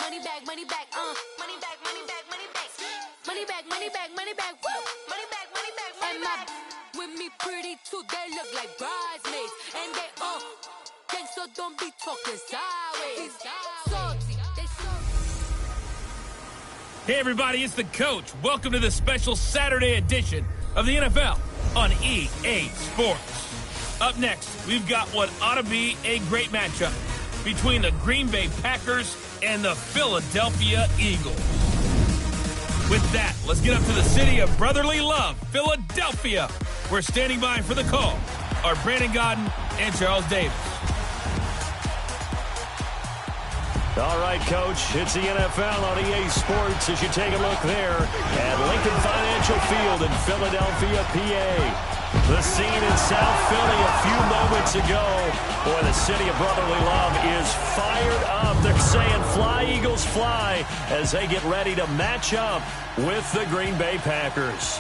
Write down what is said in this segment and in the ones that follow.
money back, money back, money back, money back, money back, money back, money back, money back, woo, money back, money back, money back. With me pretty too, they look like bridesmaids, and they gang, so don't be talking sideways. Salty, they salty. Hey everybody, it's the coach. Welcome to the special Saturday edition of the NFL on EA Sports. Up next, we've got what ought to be a great matchup between the Green Bay Packers and the Philadelphia Eagles. With that, let's get up to the city of brotherly love, Philadelphia. We're standing by for the call are Brandon Godden and Charles Davis. All right, Coach, it's the NFL on EA Sports as you take a look there at Lincoln Financial Field in Philadelphia, PA. The scene in South Philly a few moments ago. Boy, the city of brotherly love is fired up. They're saying fly, Eagles, fly as they get ready to match up with the Green Bay Packers.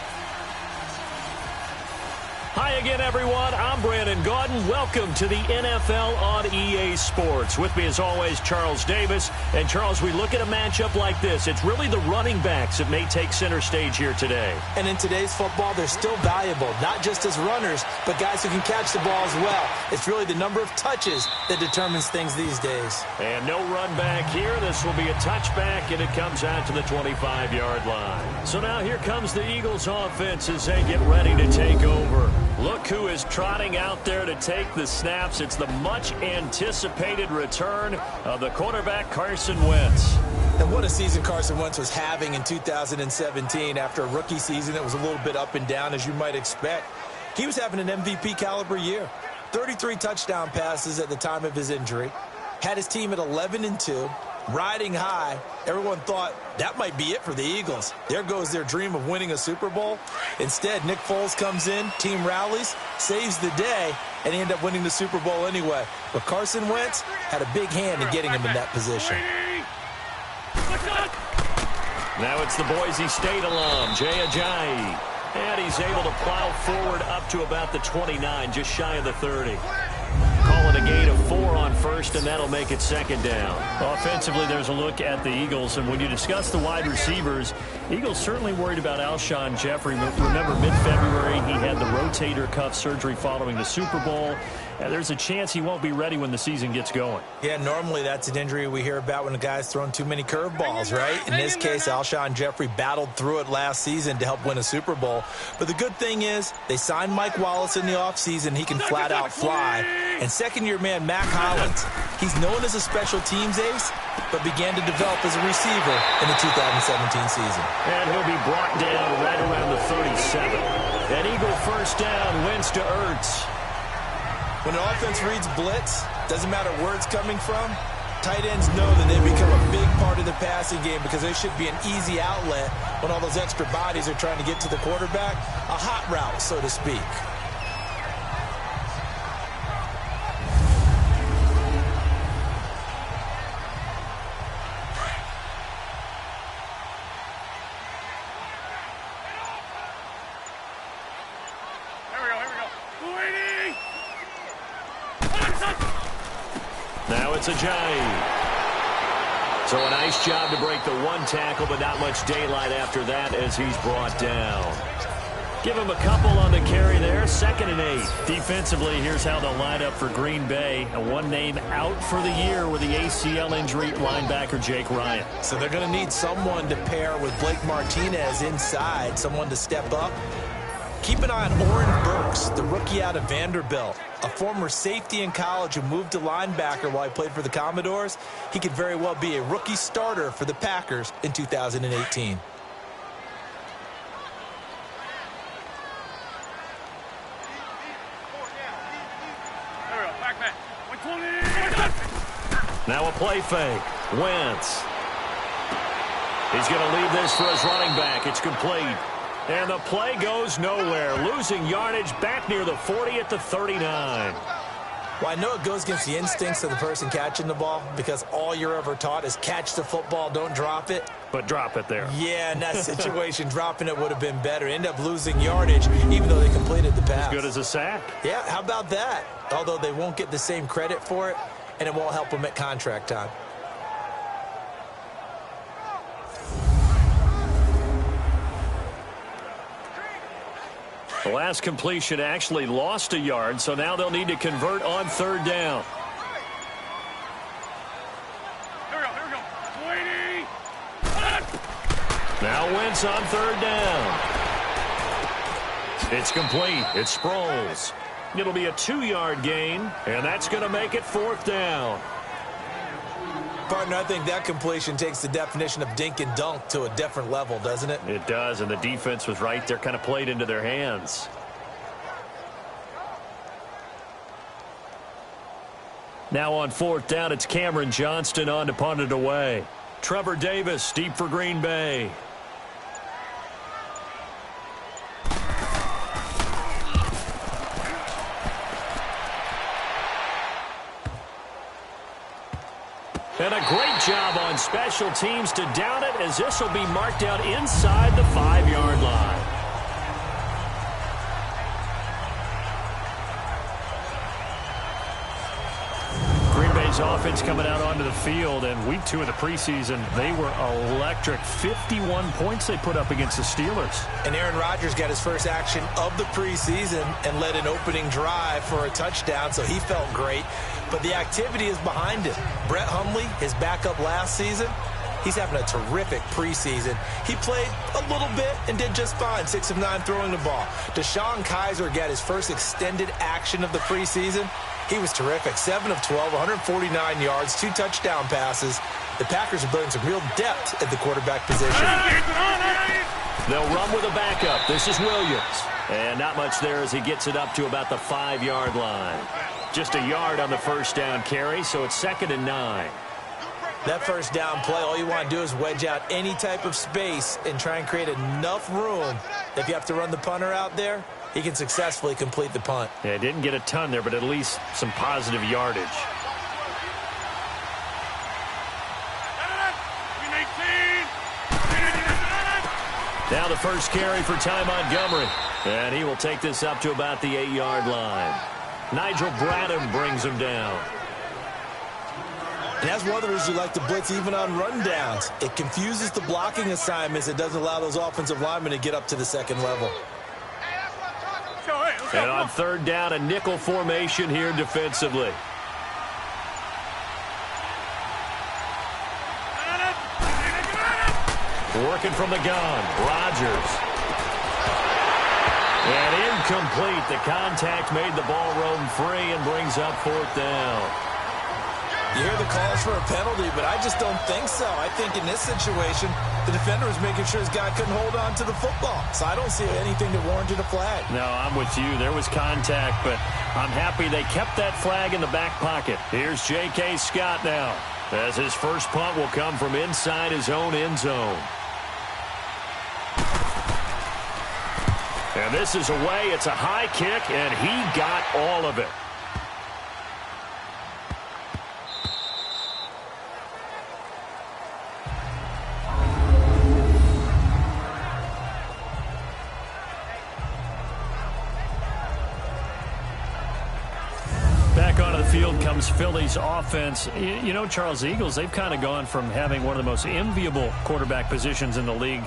Hi again, everyone. I'm Brandon Gaudin. Welcome to the NFL on EA Sports. With me, as always, Charles Davis. And, Charles, we look at a matchup like this. It's really the running backs that may take center stage here today. And in today's football, they're still valuable, not just as runners, but guys who can catch the ball as well. It's really the number of touches that determines things these days. And no run back here. This will be a touchback, and it comes out to the 25-yard line. So now here comes the Eagles offense as they get ready to take over. Look who is trotting out there to take the snaps. It's the much-anticipated return of the quarterback, Carson Wentz. And what a season Carson Wentz was having in 2017 after a rookie season that was a little bit up and down, as you might expect. He was having an MVP-caliber year. 33 touchdown passes at the time of his injury. Had his team at 11-2. Riding high. Everyone thought that might be it for the Eagles. There goes their dream of winning a Super Bowl. Instead, Nick Foles comes in, team rallies, saves the day, and they end up winning the Super Bowl anyway. But Carson Wentz had a big hand in getting him in that position. Now it's the Boise State alum, Jay Ajayi. And he's able to plow forward up to about the 29, just shy of the 30. Calling a gain of 4 on first, and that'll make it second down. Offensively, there's a look at the Eagles, and when you discuss the wide receivers, Eagles certainly worried about Alshon Jeffrey. Remember, mid-February, he had the rotator cuff surgery following the Super Bowl. And there's a chance he won't be ready when the season gets going. Yeah, normally that's an injury we hear about when a guy's thrown too many curveballs, right? In this case, Alshon Jeffrey battled through it last season to help win a Super Bowl. But the good thing is they signed Mike Wallace in the offseason. He can flat out fly. And second-year man Mac Hollins, he's known as a special teams ace, but began to develop as a receiver in the 2017 season. And he'll be brought down right around the 37. An Eagle first down, Wentz to Ertz. When an offense reads blitz, doesn't matter where it's coming from, tight ends know that they become a big part of the passing game because they should be an easy outlet when all those extra bodies are trying to get to the quarterback. A hot route, so to speak. Now it's Ajayi. So a nice job to break the one tackle, but not much daylight after that as he's brought down. Give him a couple on the carry there. 2nd and 8. Defensively, here's how they'll line up for Green Bay. And one name out for the year with the ACL injury, linebacker Jake Ryan. So they're going to need someone to pair with Blake Martinez inside, someone to step up. Keep an eye on Oren Burks, the rookie out of Vanderbilt, a former safety in college who moved to linebacker while he played for the Commodores. He could very well be a rookie starter for the Packers in 2018. Now a play fake. Wentz. He's going to leave this for his running back. It's complete. And the play goes nowhere. Losing yardage back near the 40 at the 39. Well, I know it goes against the instincts of the person catching the ball because all you're ever taught is catch the football, don't drop it. But drop it there. Yeah, in that situation, dropping it would have been better. End up losing yardage even though they completed the pass. As good as a sack. Yeah, how about that? Although they won't get the same credit for it, and it won't help them at contract time. The last completion actually lost a yard, so now they'll need to convert on third down. Here we go. 20. Now Wentz on third down. It's complete. It's Sproles. It'll be a 2-yard gain, and that's going to make it fourth down. Partner, I think that completion takes the definition of dink and dunk to a different level, doesn't it? It does, and the defense was right there, kind of played into their hands. Now on fourth down, it's Cameron Johnston on to punt it away. Trevor Davis deep for Green Bay. And a great job on special teams to down it, as this will be marked out inside the 5-yard line. Green Bay's offense coming out onto the field, and week 2 of the preseason, they were electric. 51 points they put up against the Steelers. And Aaron Rodgers got his first action of the preseason and led an opening drive for a touchdown, so he felt great. But the activity is behind him. Brett Hundley, his backup last season, he's having a terrific preseason. He played a little bit and did just fine, 6 of 9 throwing the ball. Deshaun Kaiser got his first extended action of the preseason. He was terrific, 7 of 12, 149 yards, 2 touchdown passes. The Packers are building some real depth at the quarterback position. They'll run with a backup. This is Williams. And not much there as he gets it up to about the 5-yard line. Just a yard on the first down carry, so it's 2nd and 9. That first down play, all you want to do is wedge out any type of space and try and create enough room. If you have to run the punter out there, he can successfully complete the punt. Yeah, didn't get a ton there, but at least some positive yardage. Now the first carry for Ty Montgomery. And he will take this up to about the 8-yard line. Nigel Bradham brings him down. And that's one of the reasons you like to blitz even on rundowns. It confuses the blocking assignments. It doesn't allow those offensive linemen to get up to the second level. And on third down, a nickel formation here defensively. Working from the gun, Rodgers. And incomplete. The contact made the ball roam free and brings up fourth down. You hear the calls for a penalty, but I just don't think so. I think in this situation, the defender was making sure his guy couldn't hold on to the football. So I don't see anything that warranted a flag. No, I'm with you. There was contact, but I'm happy they kept that flag in the back pocket. Here's J.K. Scott now, as his first punt will come from inside his own end zone. And this is away. It's a high kick, and he got all of it. Back onto the field comes Philly's offense. You know, Charles, the Eagles, they've kind of gone from having one of the most enviable quarterback positions in the league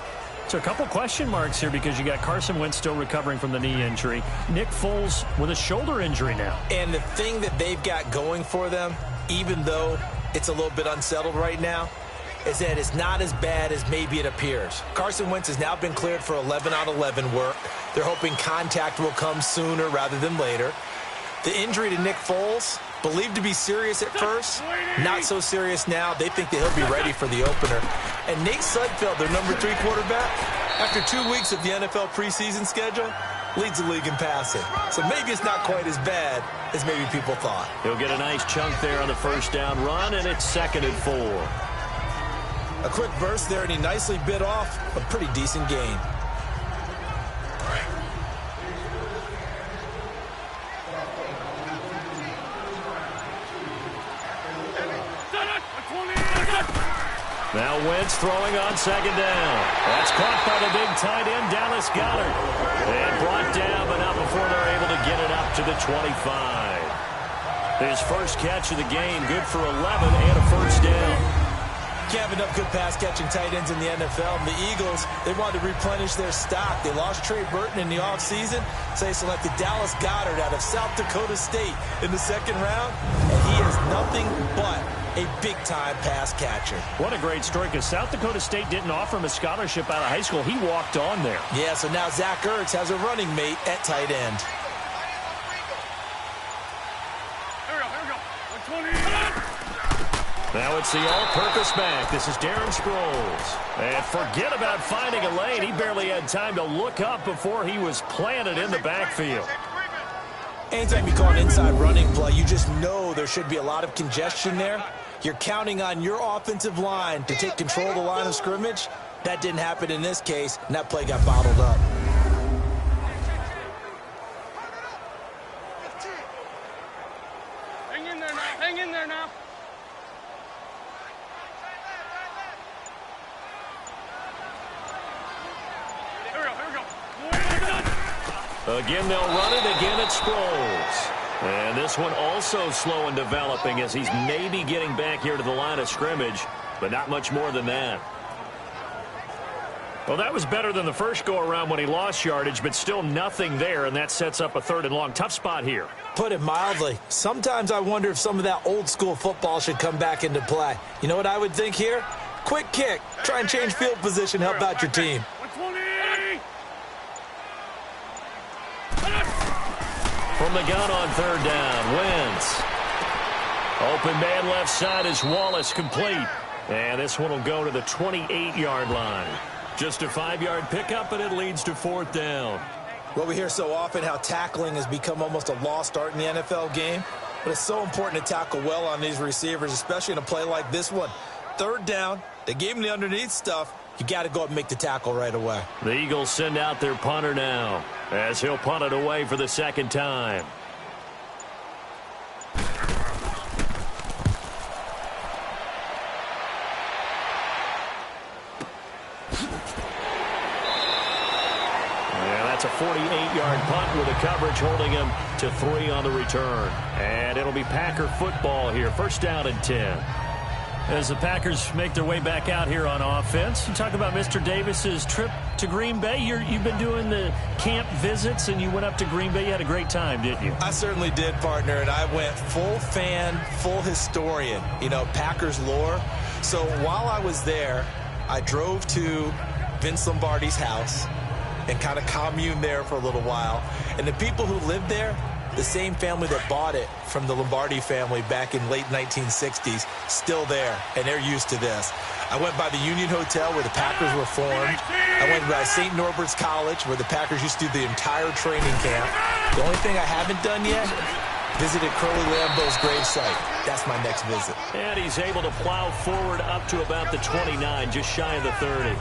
to a couple question marks here, because you got Carson Wentz still recovering from the knee injury. Nick Foles with a shoulder injury now. And the thing that they've got going for them, even though it's a little bit unsettled right now, is that it's not as bad as maybe it appears. Carson Wentz has now been cleared for 11 out of 11 work. They're hoping contact will come sooner rather than later. The injury to Nick Foles, believed to be serious at first, not so serious now. They think that he'll be ready for the opener. And Nate Sudfeld, their number 3 quarterback, after 2 weeks of the NFL preseason schedule, leads the league in passing. So maybe it's not quite as bad as maybe people thought. He'll get a nice chunk there on the first down run, and it's 2nd and 4. A quick burst there, and he nicely bit off a pretty decent gain. Now Wentz throwing on 2nd down. That's caught by the big tight end, Dallas Goedert. And brought down, but not before they're able to get it up to the 25. His first catch of the game, good for 11 and a first down. can't have enough good pass-catching tight ends in the NFL. And the Eagles, they wanted to replenish their stock. They lost Trey Burton in the offseason, so they selected Dallas Goedert out of South Dakota State in the second round. And he is nothing but a big-time pass catcher. What a great story, because South Dakota State didn't offer him a scholarship out of high school. He walked on there. Yeah, so now Zach Ertz has a running mate at tight end. Now it's the all-purpose back. This is Darren Sproles. And forget about finding a lane. He barely had time to look up before he was planted in the backfield. Anytime you call an inside running play, you just know there should be a lot of congestion there. You're counting on your offensive line to take control of the line of scrimmage. That didn't happen in this case, and that play got bottled up. Hang in there now. Hang in there now. Again, they'll run it. Again, it's Sproles. And this one also slow in developing as he's maybe getting back here to the line of scrimmage, but not much more than that. Well, that was better than the first go-around when he lost yardage, but still nothing there, and that sets up a 3rd and long. Tough spot here. Put it mildly. Sometimes I wonder if some of that old-school football should come back into play. You know what I would think here? Quick kick. Try and change field position, help out your team. From the gun on 3rd down, Wentz. Open man left side is Wallace, complete. And this one will go to the 28-yard line. Just a 5-yard pickup, and it leads to 4th down. Well, we hear so often how tackling has become almost a lost art in the NFL game. But it's so important to tackle well on these receivers, especially in a play like this one. 3rd down, they gave him the underneath stuff. You got to go up and make the tackle right away. The Eagles send out their punter now, as he'll punt it away for the 2nd time. That's a 48-yard punt with a coverage holding him to 3 on the return. And it'll be Packer football here. 1st down and 10. As the Packers make their way back out here on offense, you talk about Mr. Davis's trip to Green Bay. You've been doing the camp visits, and you went up to Green Bay. You had a great time, didn't you? I certainly did, partner, and I went full fan, full historian, Packers lore. So while I was there, I drove to Vince Lombardi's house and kind of commune there for a little while. And the people who lived there, the same family that bought it from the Lombardi family back in late 1960s, still there, and they're used to this. I went by the Union Hotel where the Packers were formed. I went by St. Norbert's College where the Packers used to do the entire training camp. The only thing I haven't done yet, visited Curly Lambeau's gravesite. That's my next visit. And he's able to plow forward up to about the 29, just shy of the 30.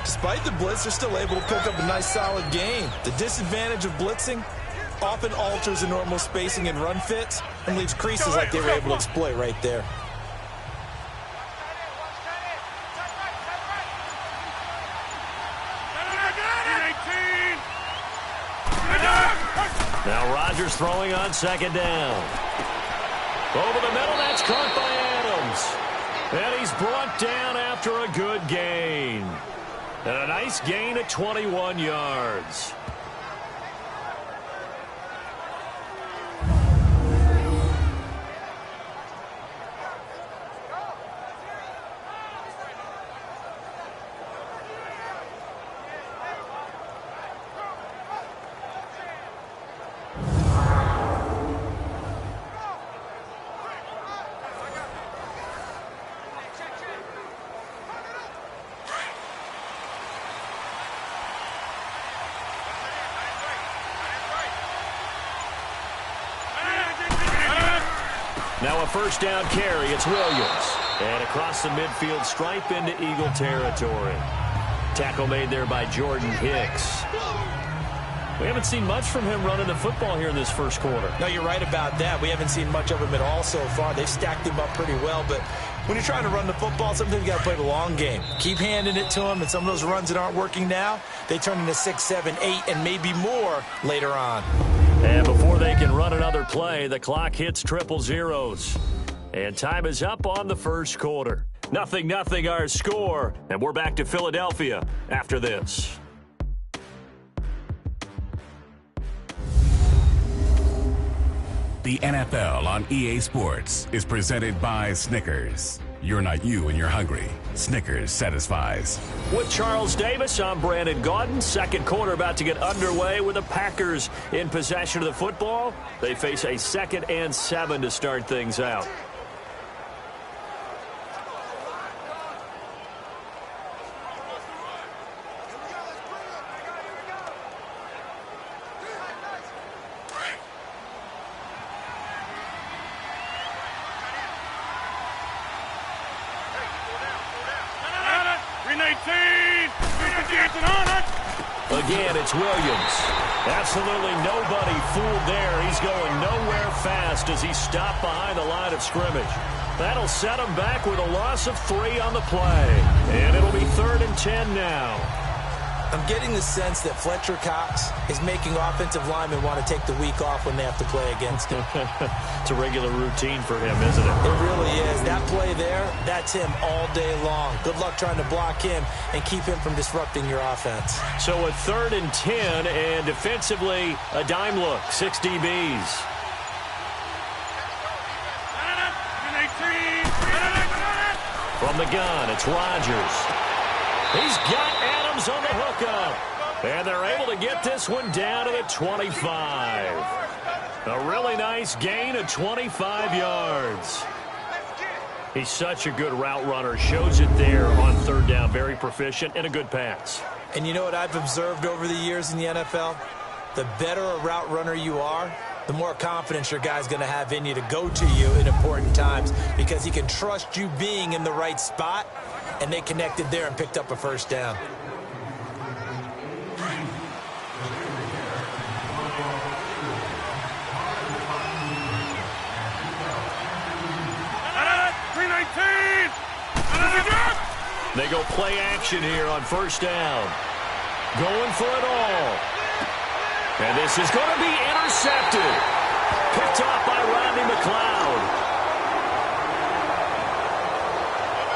Despite the blitz, they're still able to pick up a nice solid gain. The disadvantage of blitzing often alters the normal spacing and run fits and leaves creases like they were able to exploit right there. Now Rodgers throwing on 2nd down. Over the middle, that's caught by Adams. And he's brought down after a good gain. And a nice gain at 21 yards. Now a 1st down carry. It's Williams. And across the midfield stripe into Eagle territory. Tackle made there by Jordan Hicks. We haven't seen much from him running the football here in this 1st quarter. No, you're right about that. We haven't seen much of him at all so far. They've stacked him up pretty well, but when you're trying to run the football, sometimes you got to play the long game. Keep handing it to him, and some of those runs that aren't working now, they turn into 6, 7, 8, and maybe more later on. And before they can run another play, the clock hits triple zeros. And time is up on the first quarter. 0-0 our score, and we're back to Philadelphia after this. The NFL on EA Sports is presented by Snickers. You're not you when you're hungry. Snickers satisfies. With Charles Davis, I'm Brandon Gaudin. Second quarter about to get underway with the Packers in possession of the football. They face a 2nd and 7 to start things out. Again, it's Williams. Absolutely nobody fooled there. He's going nowhere fast as he stopped behind the line of scrimmage. That'll set him back with a loss of 3 on the play. And it'll be 3rd and 10 now. I'm getting the sense that Fletcher Cox is making offensive linemen want to take the week off when they have to play against him. It's a regular routine for him, isn't it? It really is. That play there, that's him all day long. Good luck trying to block him and keep him from disrupting your offense. So a 3rd and 10, and defensively, a dime look, 6 DBs. From the gun, it's Rodgers. He's got Adams on the hookup. And they're able to get this one down to the 25. A really nice gain of 25 yards. He's such a good route runner. Shows it there on 3rd down. Very proficient and a good pass. And you know what I've observed over the years in the NFL? The better a route runner you are, the more confidence your guy's going to have in you to go to you in important times because he can trust you being in the right spot, and they connected there and picked up a 1st down. They go play action here on 1st down. Going for it all. And this is going to be intercepted. Picked off by Rodney McLeod.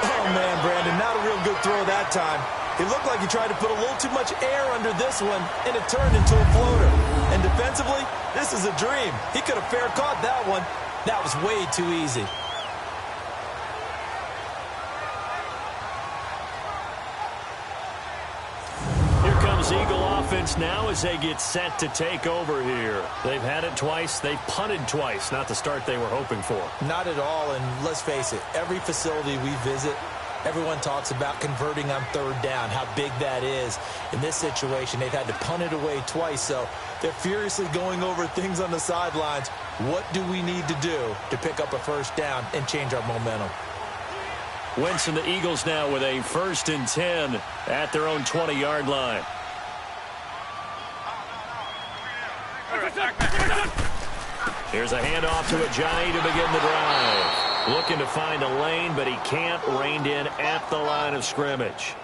Oh, man, Brandon, not a real good throw that time. It looked like he tried to put a little too much air under this one, and it turned into a floater. And defensively, this is a dream. He could have fair caught that one. That was way too easy. Eagle offense now as they get set to take over here. They've had it twice. They've punted twice. Not the start they were hoping for. Not at all, and let's face it, every facility we visit, everyone talks about converting on 3rd down, how big that is. In this situation, they've had to punt it away twice, so they're furiously going over things on the sidelines. What do we need to do to pick up a 1st down and change our momentum? Wentz and the Eagles now with a 1st and 10 at their own 20-yard line. Here's a handoff to Ajayi to begin the drive. Looking to find a lane, but he can't. Reined in at the line of scrimmage.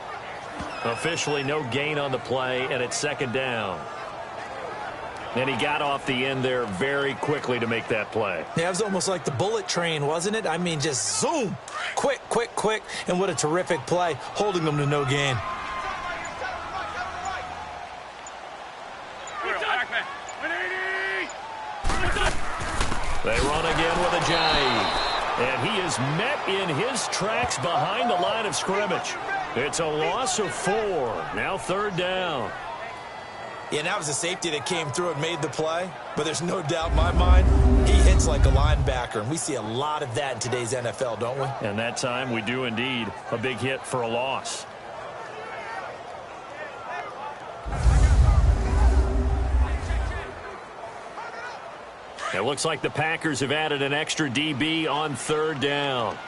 Officially no gain on the play, and it's 2nd down. And he got off the end there very quickly to make that play. Yeah, it was almost like the bullet train, wasn't it? I mean, just zoom. Quick, quick, quick. And what a terrific play, holding them to no gain. They run again with Ajayi. And he is met in his tracks behind the line of scrimmage. It's a loss of 4. Now 3rd down. Yeah, that was a safety that came through and made the play. But there's no doubt in my mind, he hits like a linebacker. And we see a lot of that in today's NFL, don't we? And that time we do indeed. A big hit for a loss. It looks like the Packers have added an extra DB on 3rd down.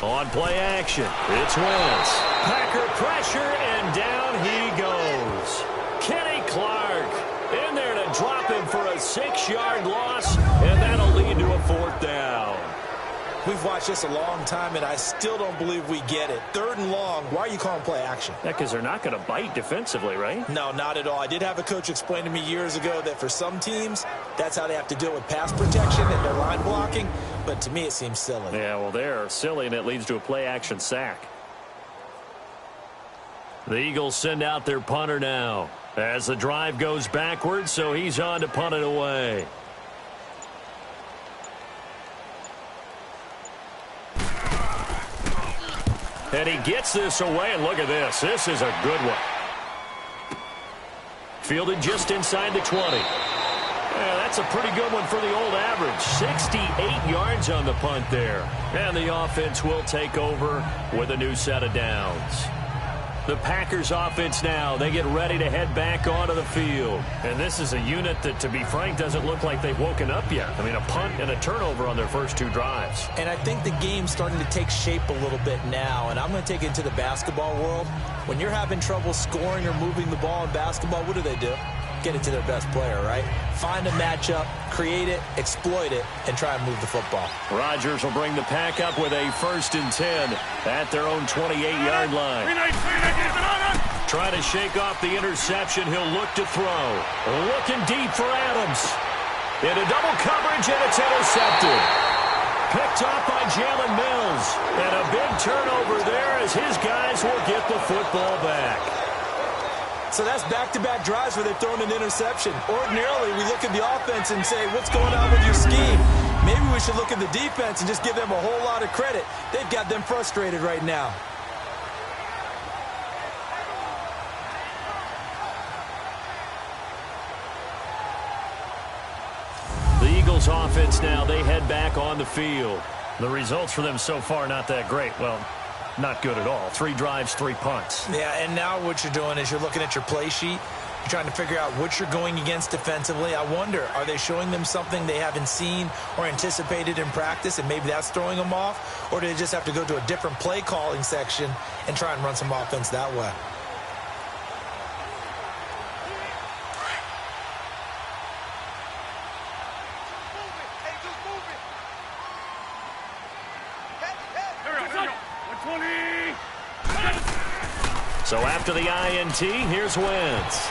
On play action, it's Wentz. Packer pressure, and down he goes. Kenny Clark in there to drop him for a 6-yard loss, and that'll lead to a 4th down. We've watched this a long time, and I still don't believe we get it. 3rd and long, why are you calling play action? Yeah, because they're not going to bite defensively, right? No, not at all. I did have a coach explain to me years ago that for some teams, that's how they have to deal with pass protection and their line blocking. But to me, it seems silly. Yeah, well, they're silly, and it leads to a play action sack. The Eagles send out their punter now as the drive goes backwards, so he's on to punt it away. And he gets this away, and look at this. This is a good one. Fielded just inside the 20. Yeah, that's a pretty good one for the old average. 68 yards on the punt there. And the offense will take over with a new set of downs. The Packers offense now, they get ready to head back onto the field. And this is a unit that, to be frank, doesn't look like they've woken up yet. I mean, a punt and a turnover on their first 2 drives. And I think the game's starting to take shape a little bit now. And I'm going to take it into the basketball world. When you're having trouble scoring or moving the ball in basketball, what do? Get it to their best player, right? Find a matchup, create it, exploit it, and try and move the football. Rodgers will bring the pack up with a 1st and 10 at their own 28-yard line. Trying to shake off the interception. He'll look to throw. Looking deep for Adams. Into double coverage, and it's intercepted. Picked off by Jalen Mills. And a big turnover there as his guys will get the football back. So that's back-to-back drives where they've thrown an interception. Ordinarily, we look at the offense and say, what's going on with your scheme? Maybe we should look at the defense and just give them a whole lot of credit. They've got them frustrated right now. The Eagles offense now, they head back on the field. The results for them so far not that great. Well, not good at all. 3 drives, 3 punts. Yeah, and now what you're doing is you're looking at your play sheet. You're trying to figure out what you're going against defensively. I wonder, are they showing them something they haven't seen or anticipated in practice, and maybe that's throwing them off? Or do they just have to go to a different play calling section and try and run some offense that way? So after the INT, here's Wentz.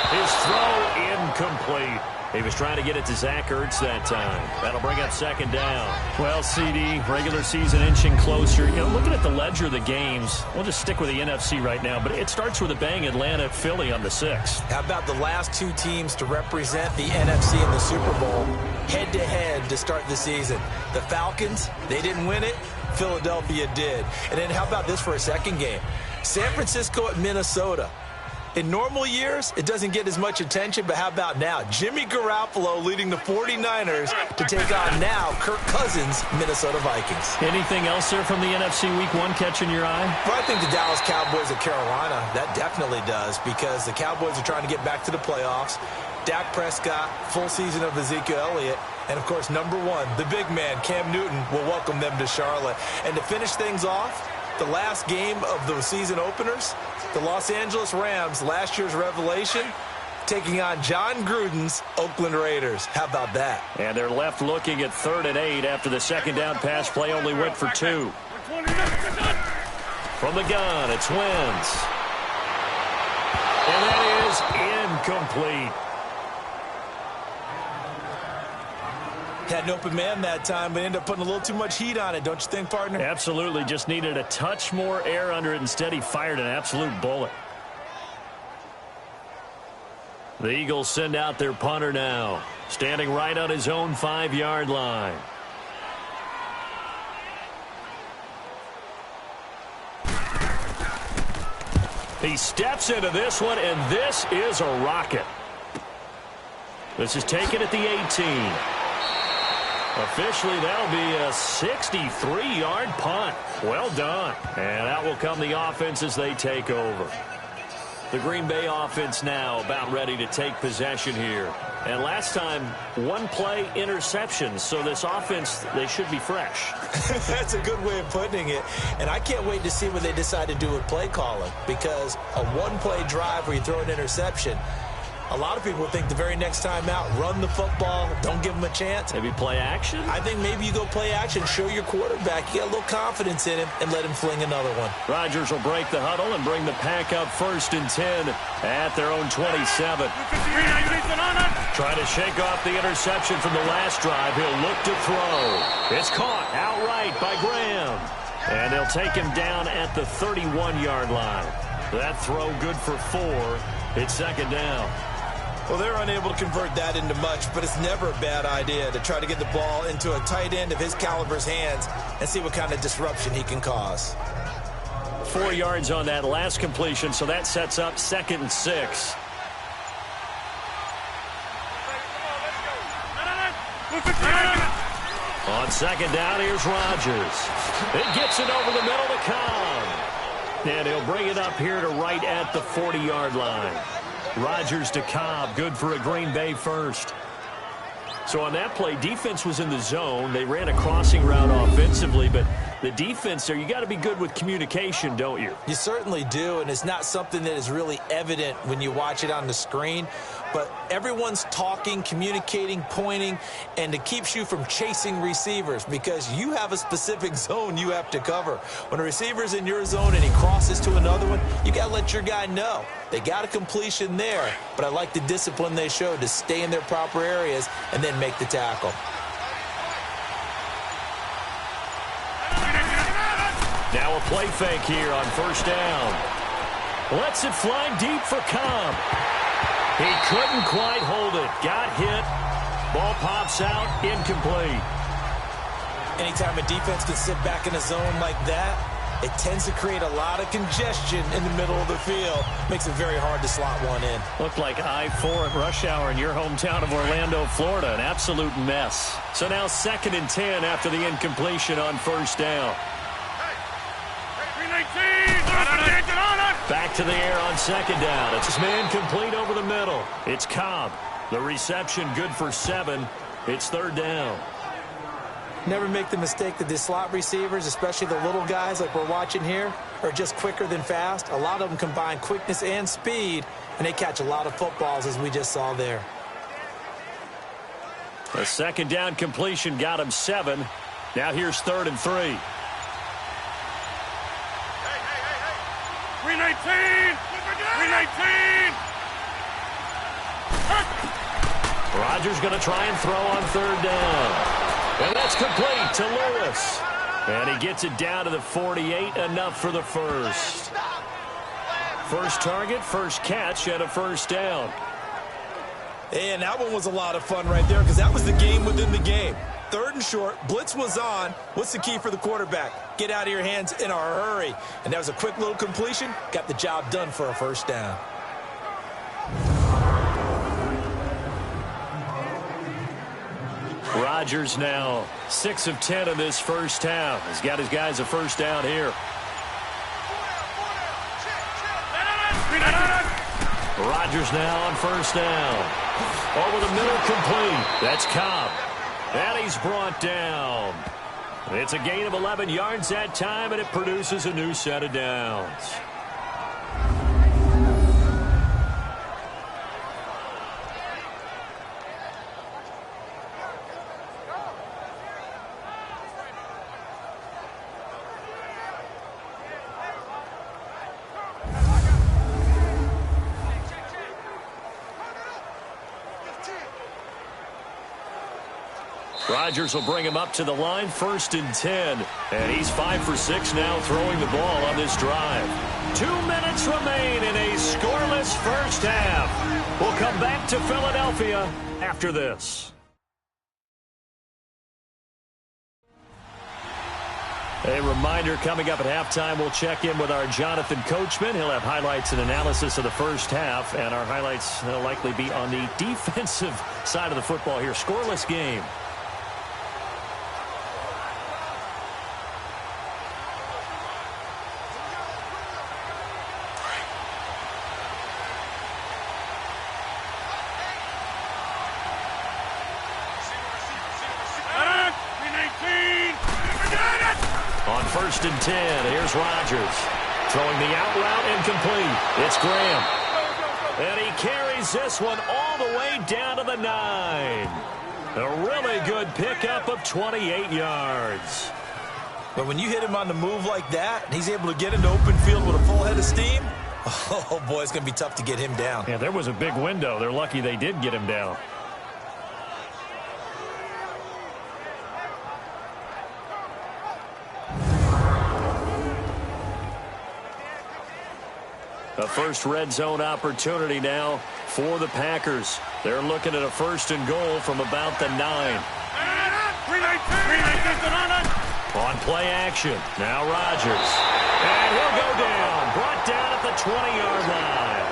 His throw incomplete. He was trying to get it to Zach Ertz that time. That'll bring up 2nd down. Well, CD, regular season inching closer. You know, looking at the ledger of the games, we'll just stick with the NFC right now, but it starts with a bang. Atlanta, Philly on the 6th. How about the last 2 teams to represent the NFC in the Super Bowl head-to-head to start the season? The Falcons, they didn't win it. Philadelphia did. And then how about this for a second game? San Francisco at Minnesota. In normal years, it doesn't get as much attention, but how about now? Jimmy Garoppolo leading the 49ers to take on now Kirk Cousins' Minnesota Vikings. Anything else there from the NFC Week 1 catching your eye? Well, I think the Dallas Cowboys at Carolina, that definitely does, because the Cowboys are trying to get back to the playoffs. Dak Prescott, full season of Ezekiel Elliott, and, of course, number 1, the big man, Cam Newton, will welcome them to Charlotte. And to finish things off, the last game of the season openers, the Los Angeles Rams, last year's revelation, taking on John Gruden's Oakland Raiders. How about that? And they're left looking at 3rd and 8 after the 2nd down pass play only went for 2. From the gun, it's Wentz. And that is incomplete. Had an open man that time, but ended up putting a little too much heat on it, don't you think, partner? Absolutely. Just needed a touch more air under it. Instead, he fired an absolute bullet. The Eagles send out their punter now, standing right on his own 5-yard line. He steps into this one, and this is a rocket. This is taken at the 18. Officially, that'll be a 63-yard punt. Well done. And out will come the offense as they take over. The Green Bay offense now about ready to take possession here. And last time, 1 play interception. So this offense, they should be fresh. That's a good way of putting it. And I can't wait to see what they decide to do with play calling. Because a 1-play drive where you throw an interception, A lot of people think the very next time out, run the football, don't give him a chance. Maybe play action? I think maybe you go play action, show your quarterback, you got a little confidence in him, and let him fling another one. Rodgers will break the huddle and bring the pack up 1st and 10 at their own 27. Trying to shake off the interception from the last drive. He'll look to throw. It's caught outright by Graham. And they'll take him down at the 31-yard line. That throw good for 4. It's 2nd down. Well, they're unable to convert that into much, but it's never a bad idea to try to get the ball into a tight end of his caliber's hands and see what kind of disruption he can cause. 4 yards on that last completion, so that sets up 2nd and 6. On 2nd down, here's Rodgers. It gets it over the middle to Cobb. And he'll bring it up here to right at the 40-yard line. Rodgers to Cobb, good for a Green Bay first. So on that play, defense was in the zone. They ran a crossing route offensively, but the defense there, you got to be good with communication, don't you? You certainly do, and it's not something that is really evident when you watch it on the screen. But everyone's talking, communicating, pointing, and it keeps you from chasing receivers because you have a specific zone you have to cover. When a receiver's in your zone and he crosses to another one, you got to let your guy know. They got a completion there, but I like the discipline they showed to stay in their proper areas and then make the tackle. Now a play fake here on 1st down. Lets it fly deep for Cobb. He couldn't quite hold it. Got hit. Ball pops out. Incomplete. Anytime a defense can sit back in a zone like that, it tends to create a lot of congestion in the middle of the field. Makes it very hard to slot one in. Looked like I-4 at rush hour in your hometown of Orlando, Florida. An absolute mess. So now 2nd and 10 after the incompletion on 1st down. Back to the air on 2nd down. It's man complete over the middle. It's Cobb. The reception good for 7. It's 3rd down. Never make the mistake that the slot receivers, especially the little guys like we're watching here, are just quicker than fast. A lot of them combine quickness and speed, and they catch a lot of footballs, as we just saw there. A 2nd down completion got him 7. Now here's 3rd and 3. 319! 319! Rodgers going to try and throw on 3rd down. And that's complete to Lewis. And he gets it down to the 48, enough for the first. First target, first catch, and a 1st down. And that one was a lot of fun right there because that was the game within the game. 3rd and short, blitz was on. What's the key for the quarterback? Get out of your hands in a hurry. And that was a quick little completion. Got the job done for a 1st down. Rodgers now 6 of 10 in this first half. He's got his guys a 1st down here. Rodgers now on 1st down. Over the middle, complete. That's Cobb. And he's brought down. It's a gain of 11 yards that time, and it produces a new set of downs. Rodgers will bring him up to the line, 1st and 10. And he's 5 for 6 now throwing the ball on this drive. 2 minutes remain in a scoreless first half. We'll come back to Philadelphia after this. A reminder, coming up at halftime, we'll check in with our Jonathan Coachman. He'll have highlights and analysis of the first half, and our highlights will likely be on the defensive side of the football here. Scoreless game. On 1st and 10, here's Rodgers. Throwing the out route incomplete. It's Graham. And he carries this one all the way down to the 9. A really good pickup of 28 yards. But when you hit him on the move like that, and he's able to get into open field with a full head of steam, oh, boy, it's going to be tough to get him down. Yeah, there was a big window. They're lucky they did get him down. A first red zone opportunity now for the Packers. They're looking at a 1st and goal from about the 9. On play action. Now Rodgers. And he'll go down. Brought down at the 20-yard line.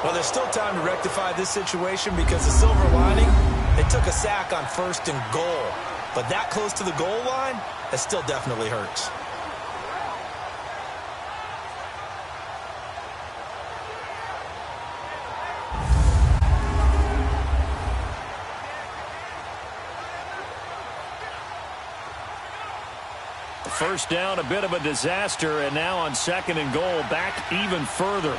Well, there's still time to rectify this situation because the silver lining, they took a sack on 1st and goal. But that close to the goal line, that still definitely hurts. First down, a bit of a disaster, and now on 2nd and goal, back even further.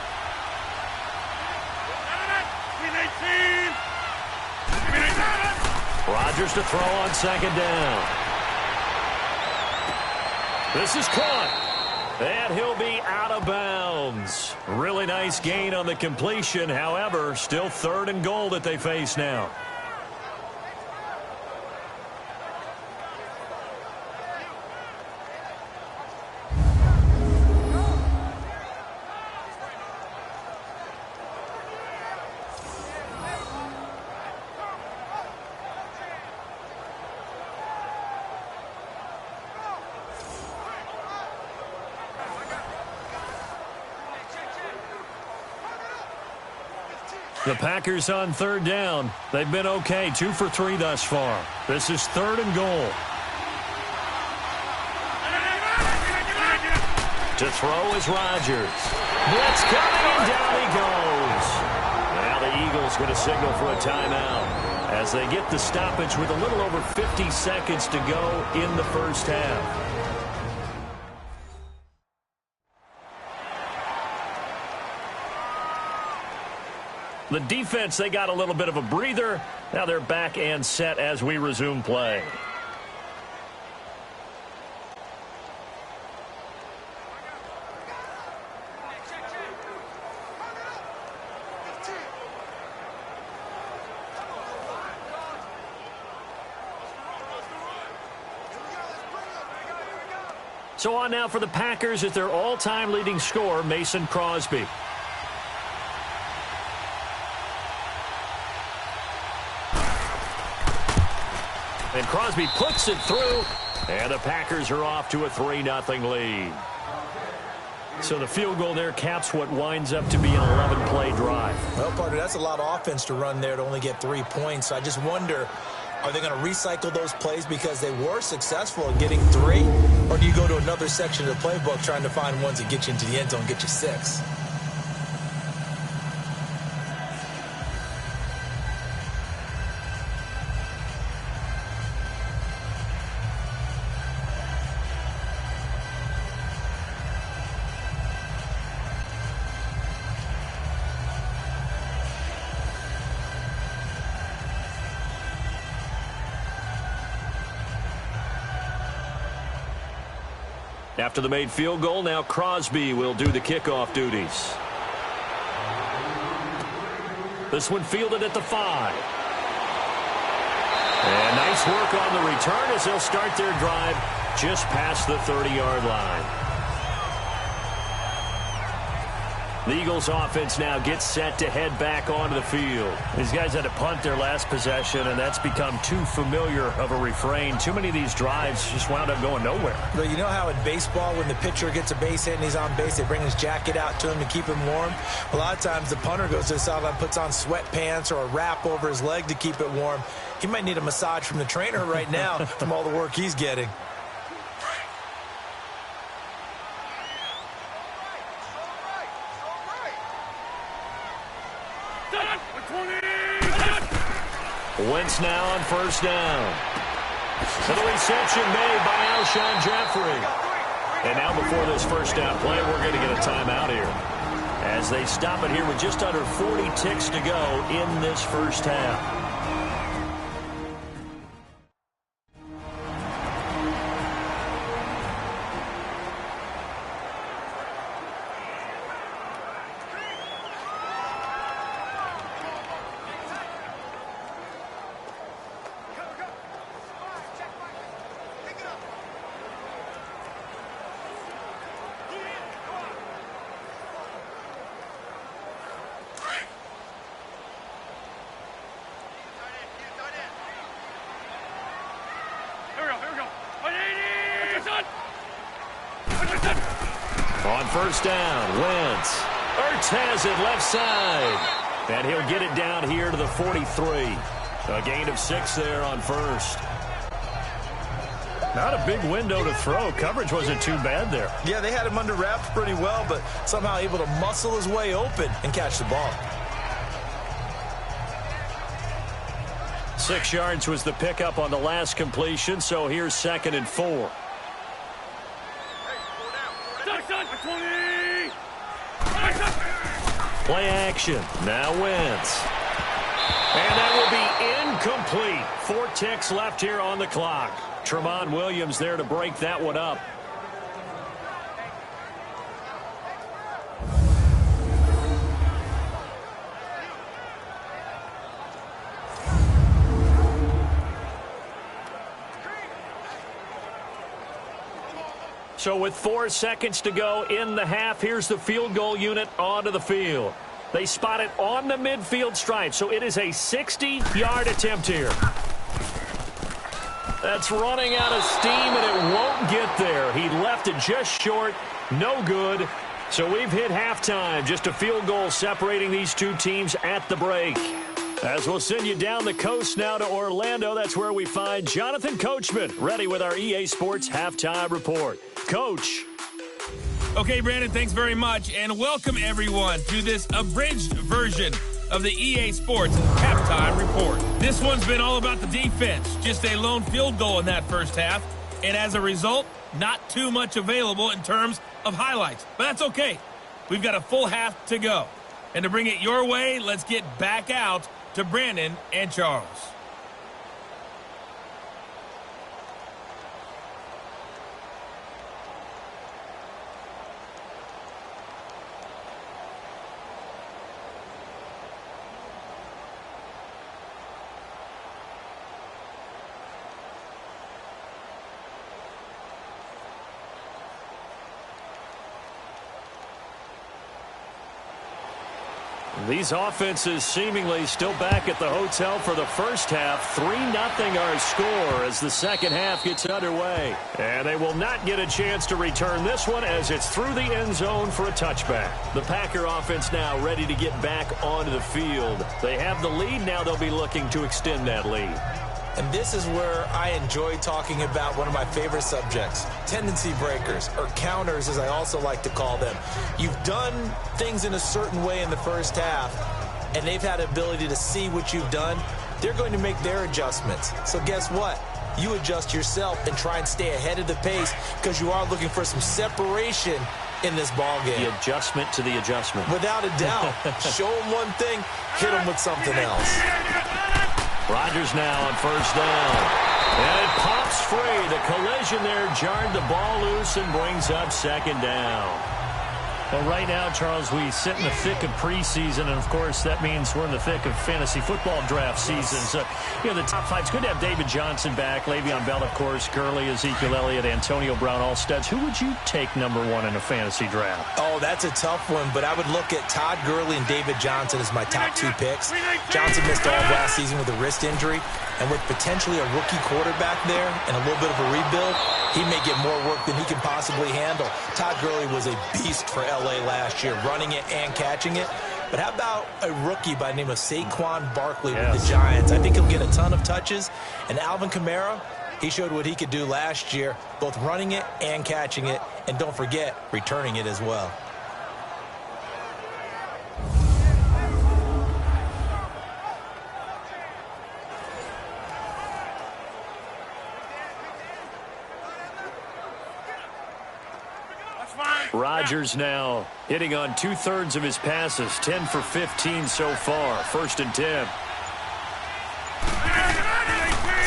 Rodgers to throw on 2nd down. This is caught, and he'll be out of bounds. Really nice gain on the completion. However, still 3rd and goal that they face now. The Packers on 3rd down. They've been okay, 2 for 3 thus far. This is 3rd and goal. To throw is Rodgers. Blitz coming, and down he goes. Now the Eagles going to signal for a timeout as they get the stoppage with a little over 50 seconds to go in the first half. The defense, they got a little bit of a breather. Now they're back and set as we resume play. So on now for the Packers is their all-time leading scorer, Mason Crosby. And Crosby puts it through, and the Packers are off to a 3-0 lead. So the field goal there caps what winds up to be an 11-play drive. Well, partner, that's a lot of offense to run there to only get 3 points. I just wonder, are they going to recycle those plays because they were successful in getting 3? Or do you go to another section of the playbook trying to find ones that get you into the end zone and get you 6? After the made field goal, now Crosby will do the kickoff duties. This one fielded at the 5. And nice work on the return as they'll start their drive just past the 30-yard line. The Eagles offense now gets set to head back onto the field. These guys had to punt their last possession, and that's become too familiar of a refrain. Too many of these drives just wound up going nowhere. But you know how in baseball, when the pitcher gets a base hit and he's on base, they bring his jacket out to him to keep him warm? A lot of times the punter goes to the sideline, puts on sweatpants or a wrap over his leg to keep it warm. He might need a massage from the trainer right now from all the work he's getting. Wentz now on 1st down. So the reception made by Alshon Jeffrey. And now before this 1st down play, we're going to get a timeout here. as they stop it here with just under 40 ticks to go in this first half. On first down, Wentz. Ertz has it left side. And he'll get it down here to the 43. A gain of 6 there on first. Not a big window to throw. Coverage wasn't too bad there. Yeah, they had him under wraps pretty well, but somehow able to muscle his way open and catch the ball. 6 yards was the pickup on the last completion, so here's 2nd and 4. Play action. Now Wentz. And that will be incomplete. 4 ticks left here on the clock. Tramon Williams there to break that one up. So with 4 seconds to go in the half, here's the field goal unit onto the field. They spot it on the midfield stripe, so it is a 60-yard attempt here. That's running out of steam, and it won't get there. He left it just short, no good. So we've hit halftime, just a field goal separating these two teams at the break. As we'll send you down the coast now to Orlando, that's where we find Jonathan Coachman, ready with our EA Sports Halftime Report. Coach. Okay, Brandon, thanks very much, and welcome everyone to this abridged version of the EA Sports Halftime Report. This one's been all about the defense, just a lone field goal in that first half, and as a result, not too much available in terms of highlights, but that's okay. We've got a full half to go, and to bring it your way, let's get back out to Brandon and Charles. These offenses seemingly still back at the hotel for the first half. 3-0 our score as the second half gets underway. And they will not get a chance to return this one as it's through the end zone for a touchback. The Packer offense now ready to get back onto the field. They have the lead. Now they'll be looking to extend that lead. And this is where I enjoy talking about one of my favorite subjects, tendency breakers, or counters as I also like to call them. You've done things in a certain way in the first half, and they've had the ability to see what you've done. They're going to make their adjustments. So guess what? You adjust yourself and try and stay ahead of the pace because you are looking for some separation in this ball game. The adjustment to the adjustment. Without a doubt. Show them one thing, hit them with something else. Rodgers now on first down. And it pops free. The collision there jarred the ball loose and brings up second down. Well, right now, Charles, we sit in the thick of preseason, and, of course, that means we're in the thick of fantasy football draft season. So, the top five. It's good to have David Johnson back, Le'Veon Bell, of course, Gurley, Ezekiel Elliott, Antonio Brown, all studs. Who would you take number one in a fantasy draft? Oh, that's a tough one, but I would look at Todd Gurley and David Johnson as my top 2 picks. Johnson missed all of last season with a wrist injury, and with potentially a rookie quarterback there and a little bit of a rebuild, he may get more work than he can possibly handle. Todd Gurley was a beast for L.A. last year, running it and catching it. But how about a rookie by the name of Saquon Barkley with the Giants? I think he'll get a ton of touches. And Alvin Kamara, he showed what he could do last year, both running it and catching it. And don't forget, returning it as well. Rodgers now hitting on 2/3 of his passes, 10 for 15 so far. 1st and 10.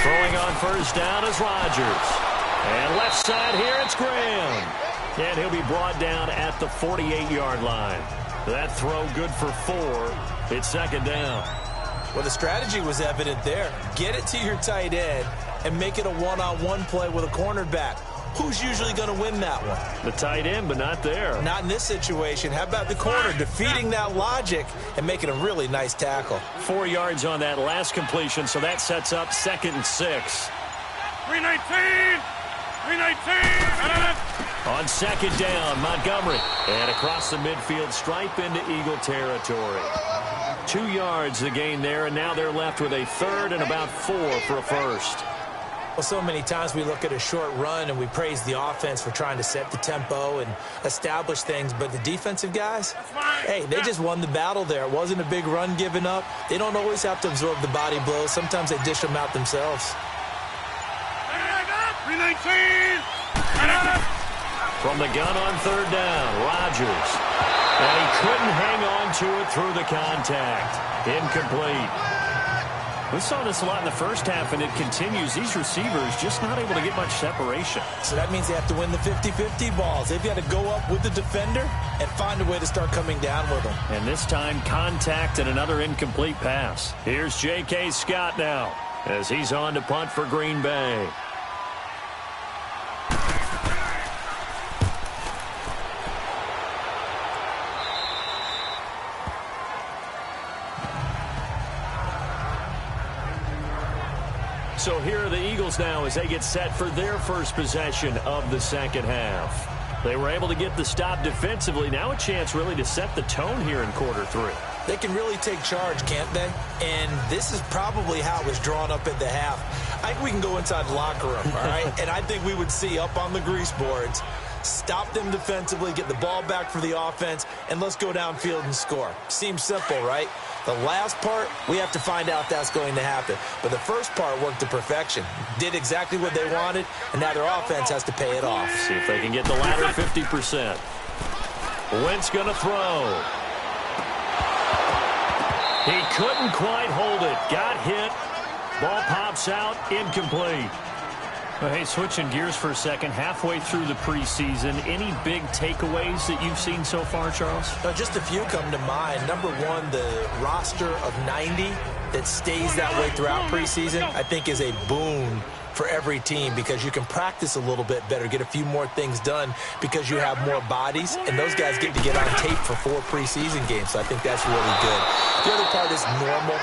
Throwing on first down is Rodgers. And left side here, it's Graham. And he'll be brought down at the 48-yard line. That throw good for 4. It's 2nd down. Well, the strategy was evident there. Get it to your tight end and make it a one-on-one play with a cornerback. Who's usually going to win that one? The tight end, but not there. Not in this situation. How about the corner defeating that logic and making a really nice tackle? 4 yards on that last completion, so that sets up 2nd and 6. 319! 319! On 2nd down, Montgomery. And across the midfield stripe into Eagle territory. 2 yards the gain there, and now they're left with a 3rd and about 4 for a first. Well, so many times we look at a short run and we praise the offense for trying to set the tempo and establish things, but the defensive guys, hey, they just won the battle there. It wasn't a big run given up. They don't always have to absorb the body blows. Sometimes they dish them out themselves. 319! From the gun on 3rd down, Rodgers. And he couldn't hang on to it through the contact. Incomplete. We saw this a lot in the first half, and it continues. These receivers just not able to get much separation. So that means they have to win the 50-50 balls. They've got to go up with the defender and find a way to start coming down with them. And this time, contact and another incomplete pass. Here's J.K. Scott now as he's on to punt for Green Bay. So here are the Eagles now as they get set for their first possession of the second half. They were able to get the stop defensively. Now a chance really to set the tone here in quarter 3. They can really take charge, can't they? And this is probably how it was drawn up at the half. I think we can go inside the locker room, all right? And I think we would see up on the grease boards, stop them defensively, get the ball back for the offense, and let's go downfield and score. Seems simple, right? The last part, we have to find out if that's going to happen. But the first part worked to perfection. Did exactly what they wanted, and now their offense has to pay it off. See if they can get the latter 50%. Wentz going to throw. He couldn't quite hold it. Got hit. Ball pops out. Incomplete. Well, hey, switching gears for a second, halfway through the preseason, any big takeaways that you've seen so far, Charles? Just a few come to mind. Number one, the roster of 90 that stays that way throughout preseason, I think is a boon for every team because you can practice a little bit better, get a few more things done because you have more bodies, and those guys get to get on tape for 4 preseason games, so I think that's really good. The other part is normal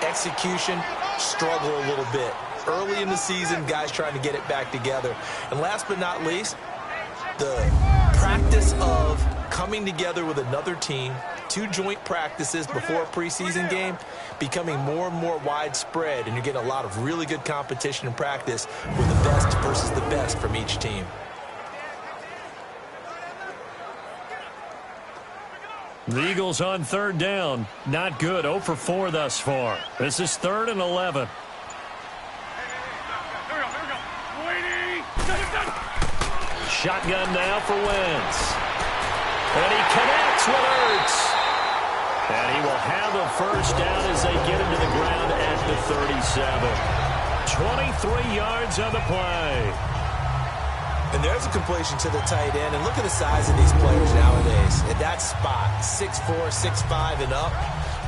execution, struggle a little bit. Early in the season, guys trying to get it back together. And last but not least, the practice of coming together with another team, 2 joint practices before a preseason game, becoming more and more widespread, and you're getting a lot of really good competition and practice with the best versus the best from each team. The Eagles on 3rd down. Not good. 0 for 4 thus far. This is 3rd and 11. Shotgun now for Wentz. And he connects with Ertz. And he will have a first down as they get him to the ground at the 37. 23 yards on the play. And there's a completion to the tight end. And look at the size of these players nowadays. At that spot, 6'4", 6'5", and up.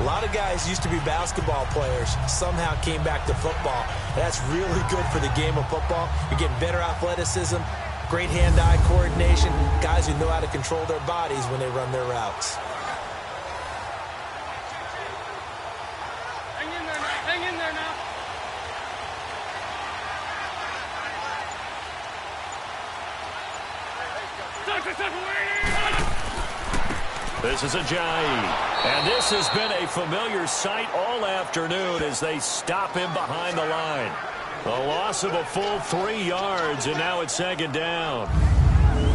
A lot of guys used to be basketball players, somehow came back to football. That's really good for the game of football. You're getting better athleticism, great hand-eye coordination, guys who know how to control their bodies when they run their routes. Hang in there now. Hang in there now. This is Ajayi. And this has been a familiar sight all afternoon as they stop him behind the line. A loss of a full 3 yards, and now it's 2nd down.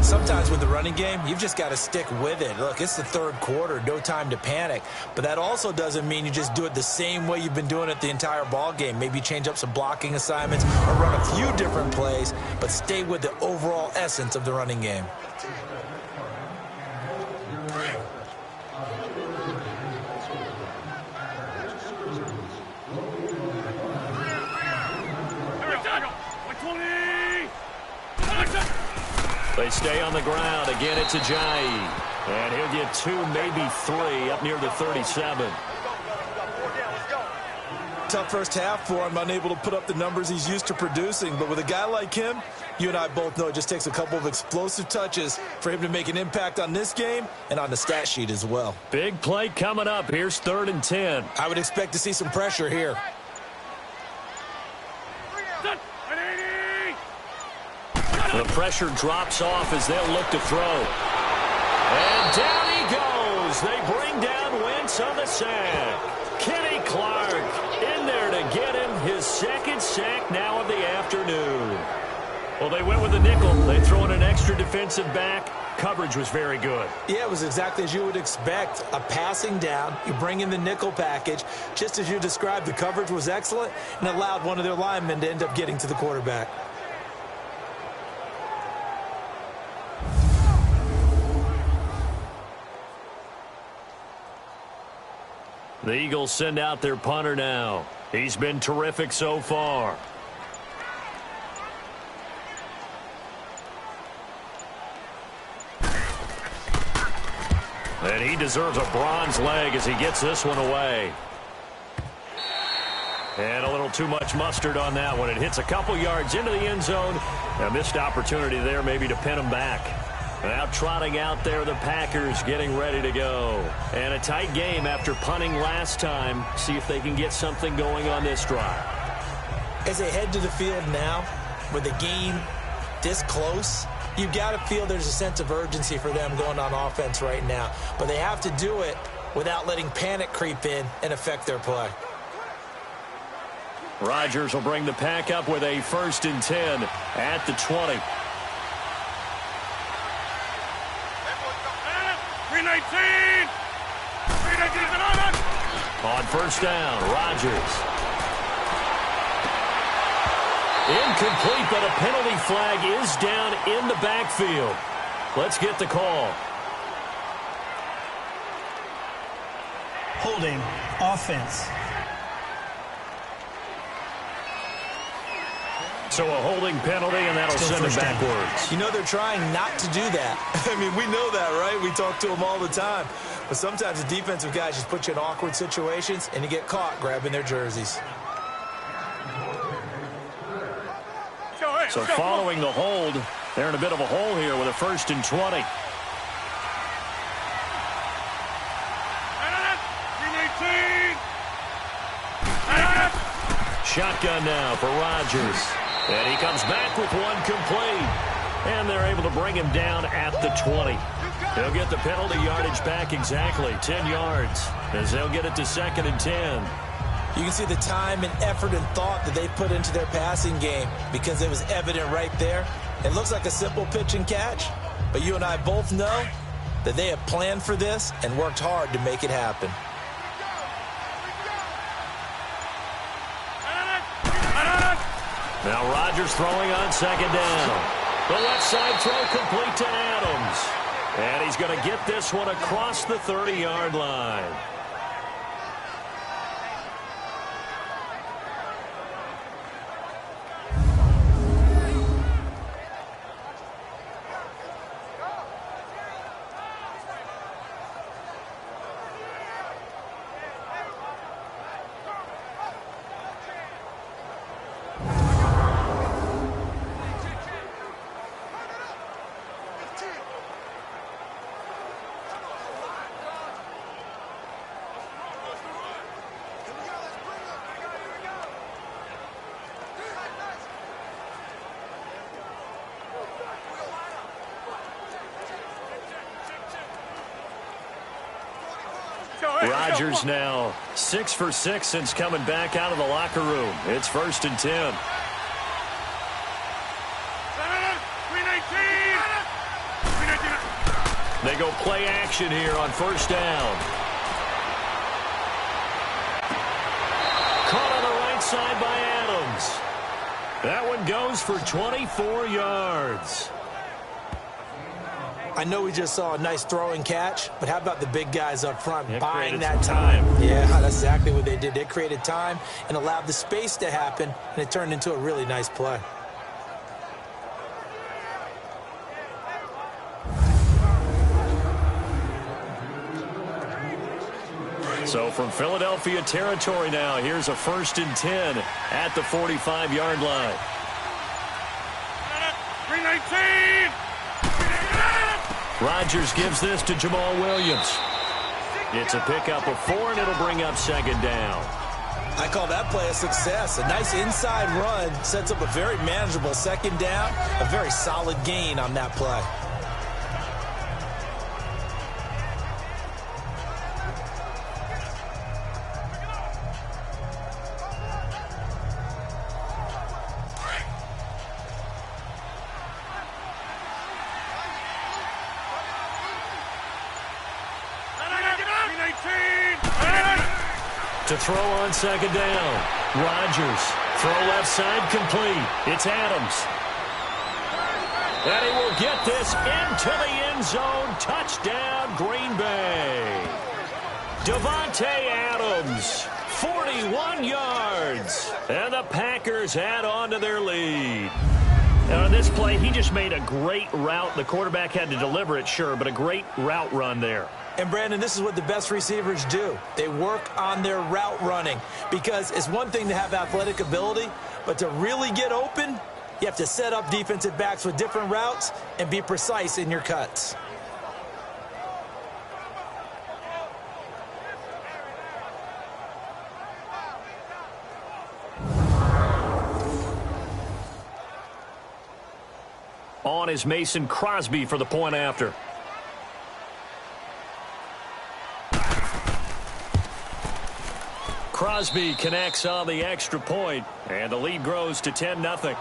Sometimes with the running game, you've just got to stick with it. Look, it's the 3rd quarter, no time to panic. But that also doesn't mean you just do it the same way you've been doing it the entire ball game. Maybe change up some blocking assignments or run a few different plays, but stay with the overall essence of the running game. They stay on the ground. Again, it's Ajayi. And he'll get 2, maybe 3 up near the 37. Tough first half for him, unable to put up the numbers he's used to producing. But with a guy like him, you and I both know it just takes a couple of explosive touches for him to make an impact on this game and on the stat sheet as well. Big play coming up. Here's 3rd and 10. I would expect to see some pressure here. The pressure drops off as they'll look to throw. And down he goes. They bring down Wentz on the sack. Kenny Clark in there to get him his 2nd sack now of the afternoon. Well, they went with the nickel. They throw in an extra defensive back. Coverage was very good. Yeah, it was exactly as you would expect. A passing down. You bring in the nickel package. Just as you described, the coverage was excellent and allowed one of their linemen to end up getting to the quarterback. The Eagles send out their punter now. He's been terrific so far. And he deserves a bronze leg as he gets this one away. And a little too much mustard on that one. It hits a couple yards into the end zone. A missed opportunity there maybe to pin him back. Now trotting out there, the Packers getting ready to go. And a tight game after punting last time. See if they can get something going on this drive. As they head to the field now, with the game this close, you've got to feel there's a sense of urgency for them going on offense right now. But they have to do it without letting panic creep in and affect their play. Rodgers will bring the pack up with a 1st and 10 at the 20. 319! 319! On 1st down, Rodgers. Incomplete, but a penalty flag is down in the backfield. Let's get the call. Holding offense. So a holding penalty, and that'll send it backwards. You know they're trying not to do that. I mean, we know that, right? We talk to them all the time. But sometimes the defensive guys just put you in awkward situations, and you get caught grabbing their jerseys. So following the hold, they're in a bit of a hole here with a 1st and 20. 319! Shotgun now for Rodgers. And he comes back with one complete. And they're able to bring him down at the 20. He'll get the penalty yardage back exactly, 10 yards, as they'll get it to 2nd and 10. You can see the time and effort and thought that they put into their passing game because it was evident right there. It looks like a simple pitch and catch, but you and I both know that they have planned for this and worked hard to make it happen. Now Rodgers throwing on 2nd down. The left side throw complete to Adams. And he's going to get this one across the 30-yard line. Rodgers now 6 for 6 since coming back out of the locker room. It's 1st and 10. 319! They go play action here on 1st down. Caught on the right side by Adams. That one goes for 24 yards. I know we just saw a nice throwing catch, but how about the big guys up front buying that time? Yeah, that's exactly what they did. They created time and allowed the space to happen, and it turned into a really nice play. So from Philadelphia territory now, here's a 1st and 10 at the 45-yard line. 319. Rodgers gives this to Jamal Williams. It's a pickup of 4, and it'll bring up 2nd down. I call that play a success. A nice inside run sets up a very manageable 2nd down, a very solid gain on that play. To throw on 2nd down. Rodgers. Throw left side complete. It's Adams. And he will get this into the end zone. Touchdown, Green Bay. Davante Adams, 41 yards. And the Packers add on to their lead. Now, on this play, he just made a great route. The quarterback had to deliver it, sure, but a great route run there. And, Brandon, this is what the best receivers do. They work on their route running because it's one thing to have athletic ability, but to really get open, you have to set up defensive backs with different routes and be precise in your cuts. On is Mason Crosby for the point after. Crosby connects on the extra point, and the lead grows to 10-0.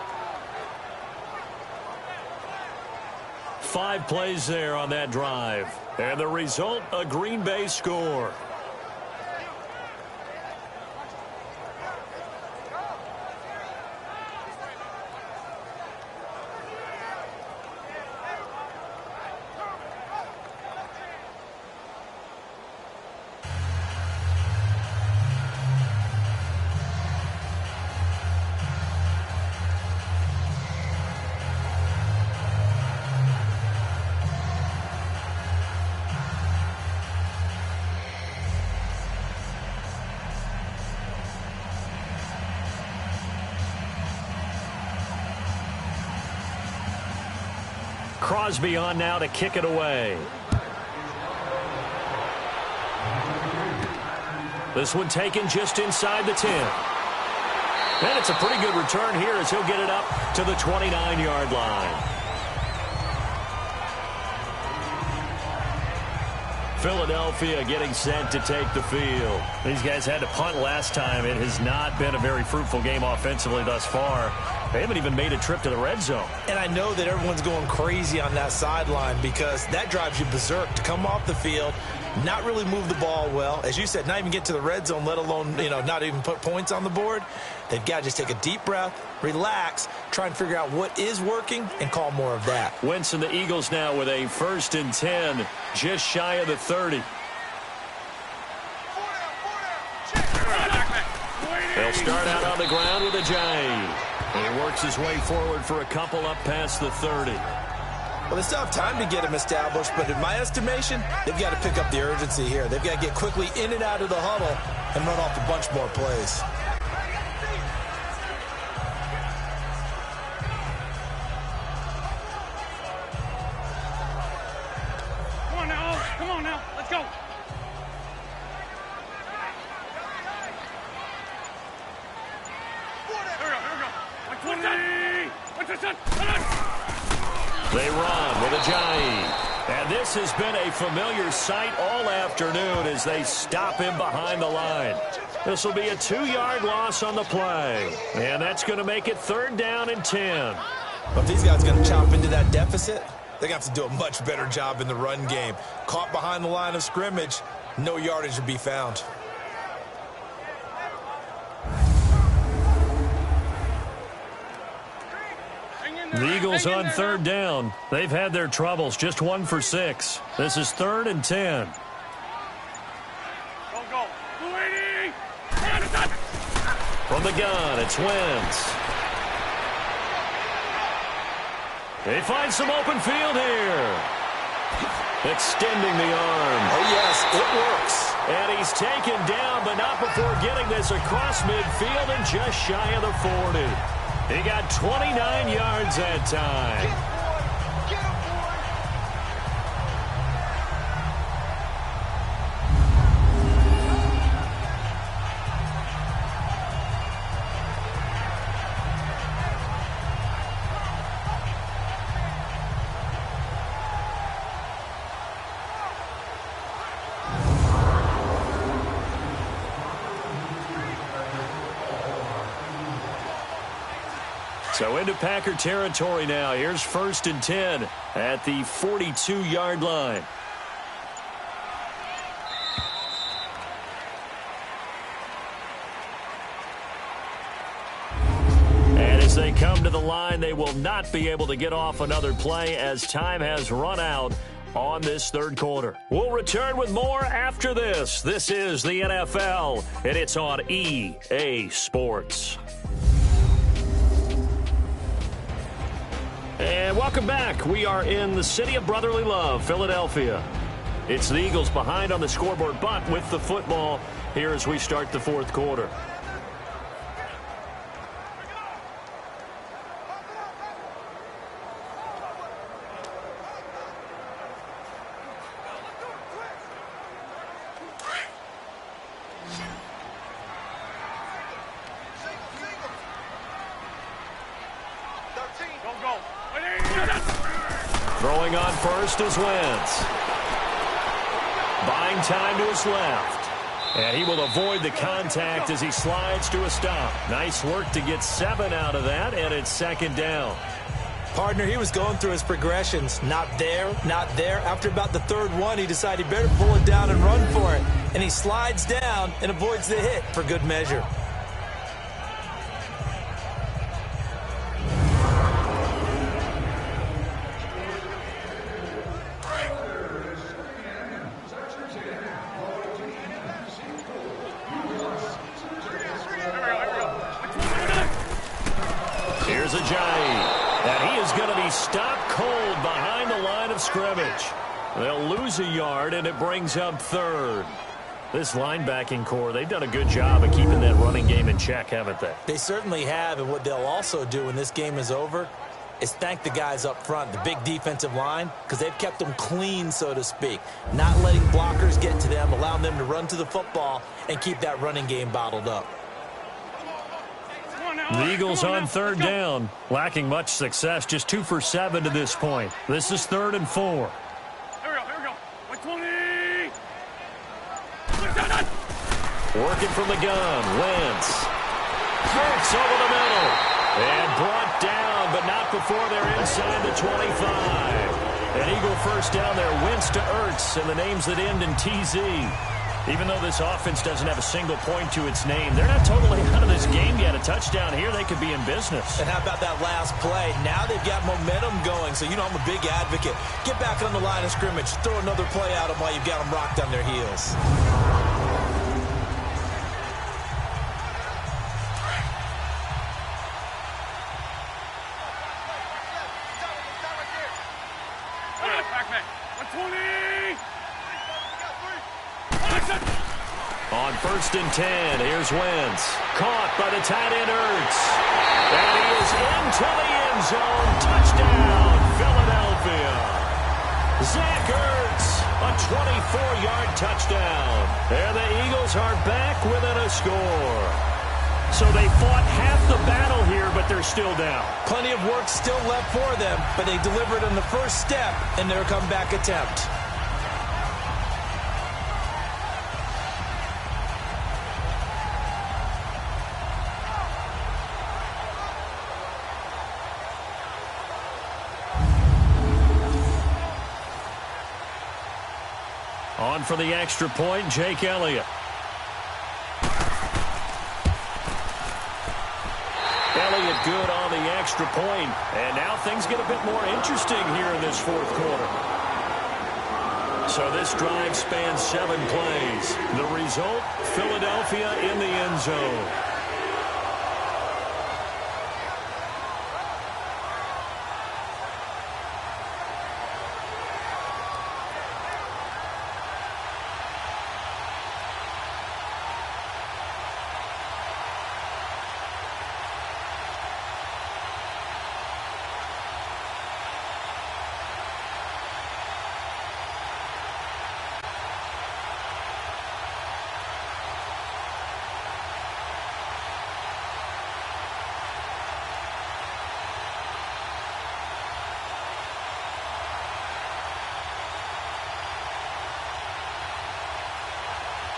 5 plays there on that drive, and the result, a Green Bay score. Crosby on now to kick it away. This one taken just inside the 10. And it's a pretty good return here as he'll get it up to the 29-yard line. Philadelphia getting set to take the field. These guys had to punt last time. It has not been a very fruitful game offensively thus far. They haven't even made a trip to the red zone. And I know that everyone's going crazy on that sideline because that drives you berserk to come off the field, not really move the ball well. As you said, not even get to the red zone, let alone, not even put points on the board. They've got to just take a deep breath, relax, try and figure out what is working, and call more of that. Wentz and the Eagles now with a 1st and 10, just shy of the 30. They'll start out on the ground with Ajayi. And he works his way forward for a couple up past the 30. Well, they still have time to get him established, but in my estimation, they've got to pick up the urgency here. They've got to get quickly in and out of the huddle and run off a bunch more plays. Come on now, let's go. They run with Ajayi. And this has been a familiar sight all afternoon as they stop him behind the line. This will be a 2-yard loss on the play. And that's going to make it 3rd down and 10. But if these guys are going to chop into that deficit, they're going to have to do a much better job in the run game. Caught behind the line of scrimmage, no yardage to be found. The Eagles on 3rd down. They've had their troubles, just 1 for 6. This is 3rd and 10. Go. From the gun, it's Wentz. They find some open field here. Extending the arm. Oh, yes, it works. And he's taken down, but not before getting this across midfield and just shy of the 40. He got 29 yards that time. So into Packer territory now. Here's 1st and 10 at the 42-yard line. And as they come to the line, they will not be able to get off another play as time has run out on this third quarter. We'll return with more after this. This is the NFL, and it's on EA Sports. And welcome back. We are in the city of brotherly love, Philadelphia. It's the Eagles behind on the scoreboard, but with the football here as we start the fourth quarter. Throwing on first is Wentz. Buying time to his left. And he will avoid the contact as he slides to a stop. Nice work to get 7 out of that, and it's 2nd down. Partner, he was going through his progressions. Not there, not there. After about the 3rd one, he decided he better pull it down and run for it. And he slides down and avoids the hit for good measure. Here's Ajayi. And he is going to be stopped cold behind the line of scrimmage. They'll lose a yard, and it brings up 3rd. This linebacking core, they've done a good job of keeping that running game in check, haven't they? They certainly have, and what they'll also do when this game is over is thank the guys up front, the big defensive line, because they've kept them clean, so to speak. Not letting blockers get to them, allowing them to run to the football and keep that running game bottled up. The Eagles on 3rd down, lacking much success, just 2 for 7 to this point. This is 3rd and 4. Here we go. 20. Working from the gun, Wentz. Hurts over the middle. And brought down, but not before they're inside the 25. An Eagle first down there, Wentz to Ertz, and the names that end in TZ. Even though this offense doesn't have a single point to its name, they're not totally out of this game yet. A touchdown here, they could be in business. And how about that last play? Now they've got momentum going, so you know I'm a big advocate. Get back on the line of scrimmage. Throw another play at them while you've got them rocked on their heels. On 1st and 10, here's Wentz. Caught by the tight end Ertz. And he is into the end zone. Touchdown, Philadelphia. Zach Ertz, a 24-yard touchdown. And the Eagles are back within a score. So they fought half the battle here, but they're still down. Plenty of work still left for them, but they delivered on the first step in their comeback attempt. On for the extra point, Jake Elliott. Elliott good on the extra point. And now things get a bit more interesting here in this fourth quarter. So this drive spans 7 plays. The result, Philadelphia in the end zone.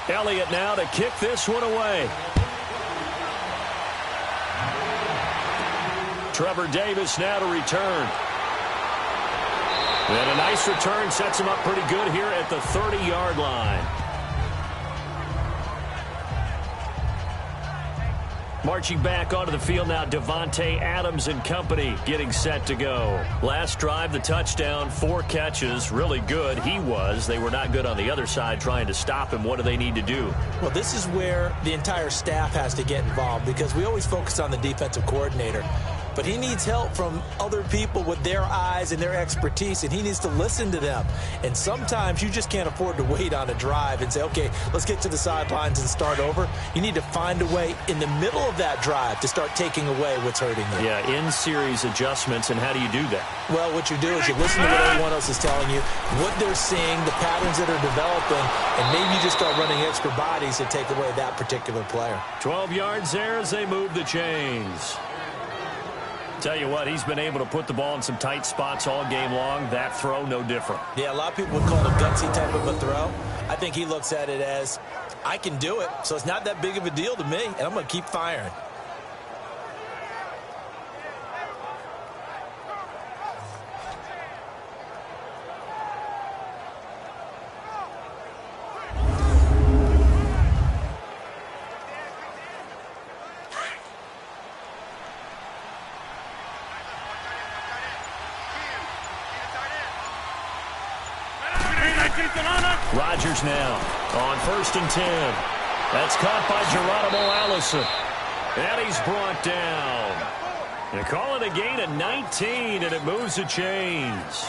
Elliott now to kick this one away. Trevor Davis now to return. And a nice return sets him up pretty good here at the 30-yard line. Marching back onto the field now, Devontae Adams and company getting set to go. Last drive, the touchdown, 4 catches, really good. He was. They were not good on the other side trying to stop him. What do they need to do? Well, this is where the entire staff has to get involved because we always focus on the defensive coordinator. But he needs help from other people with their eyes and their expertise, and he needs to listen to them. And sometimes you just can't afford to wait on a drive and say, okay, let's get to the sidelines and start over. You need to find a way in the middle of that drive to start taking away what's hurting you. Yeah, in-series adjustments, and how do you do that? Well, what you do is you listen to what everyone else is telling you, what they're seeing, the patterns that are developing, and maybe you just start running extra bodies to take away that particular player. 12 yards there as they move the chains. Tell you what, he's been able to put the ball in some tight spots all game long. That throw, no different. Yeah, a lot of people would call it a gutsy type of a throw. I think he looks at it as, I can do it, so it's not that big of a deal to me, and I'm going to keep firing. Rodgers now on 1st and 10. That's caught by Geronimo Allison. And he's brought down. They call it a gain of 19, and it moves the chains.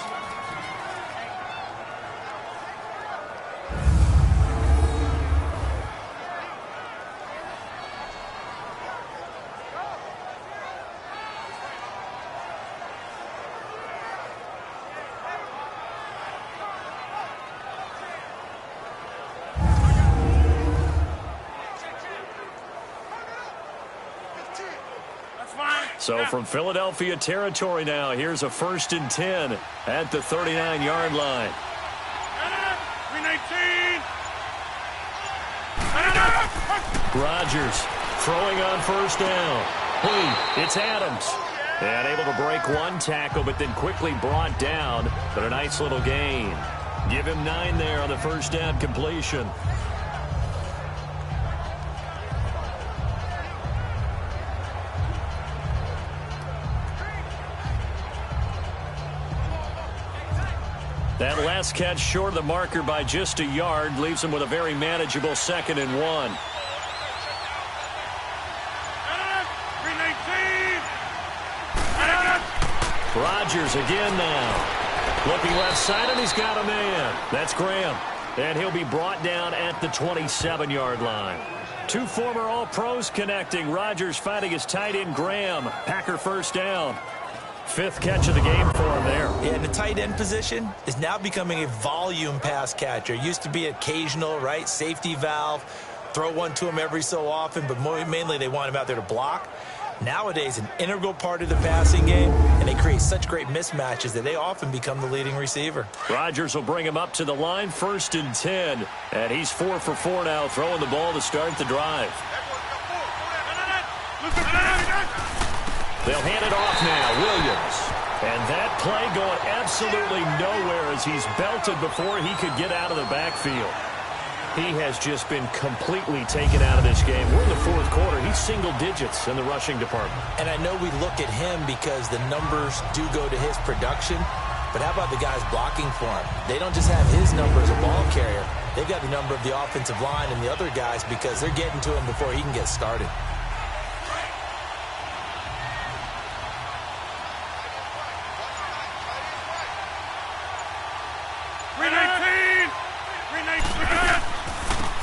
So from Philadelphia territory now, here's a 1st and 10 at the 39-yard line. Rodgers throwing on 1st down. It's Adams. And able to break one tackle, but then quickly brought down. But a nice little gain. Give him 9 there on the 1st down completion. That last catch short of the marker by just a yard leaves him with a very manageable 2nd and 1. Rodgers again now. Looking left side, and he's got a man. That's Graham. And he'll be brought down at the 27-yard line. 2 former All-Pros connecting. Rodgers finding his tight end, Graham. Packer 1st down. 5th catch of the game for him there. Yeah, and the tight end position is now becoming a volume pass catcher. It used to be occasional, right? Safety valve. Throw one to him every so often, but mainly they want him out there to block. Nowadays, an integral part of the passing game, and they create such great mismatches that they often become the leading receiver. Rodgers will bring him up to the line, 1st and 10. And he's 4 for 4 now, throwing the ball to start the drive. They'll hand it off now, Williams. And that play going absolutely nowhere as he's belted before he could get out of the backfield. He has just been completely taken out of this game. We're in the 4th quarter. He's single digits in the rushing department. And I know we look at him because the numbers do go to his production. But how about the guys blocking for him? They don't just have his number as a ball carrier. They've got the number of the offensive line and the other guys because they're getting to him before he can get started.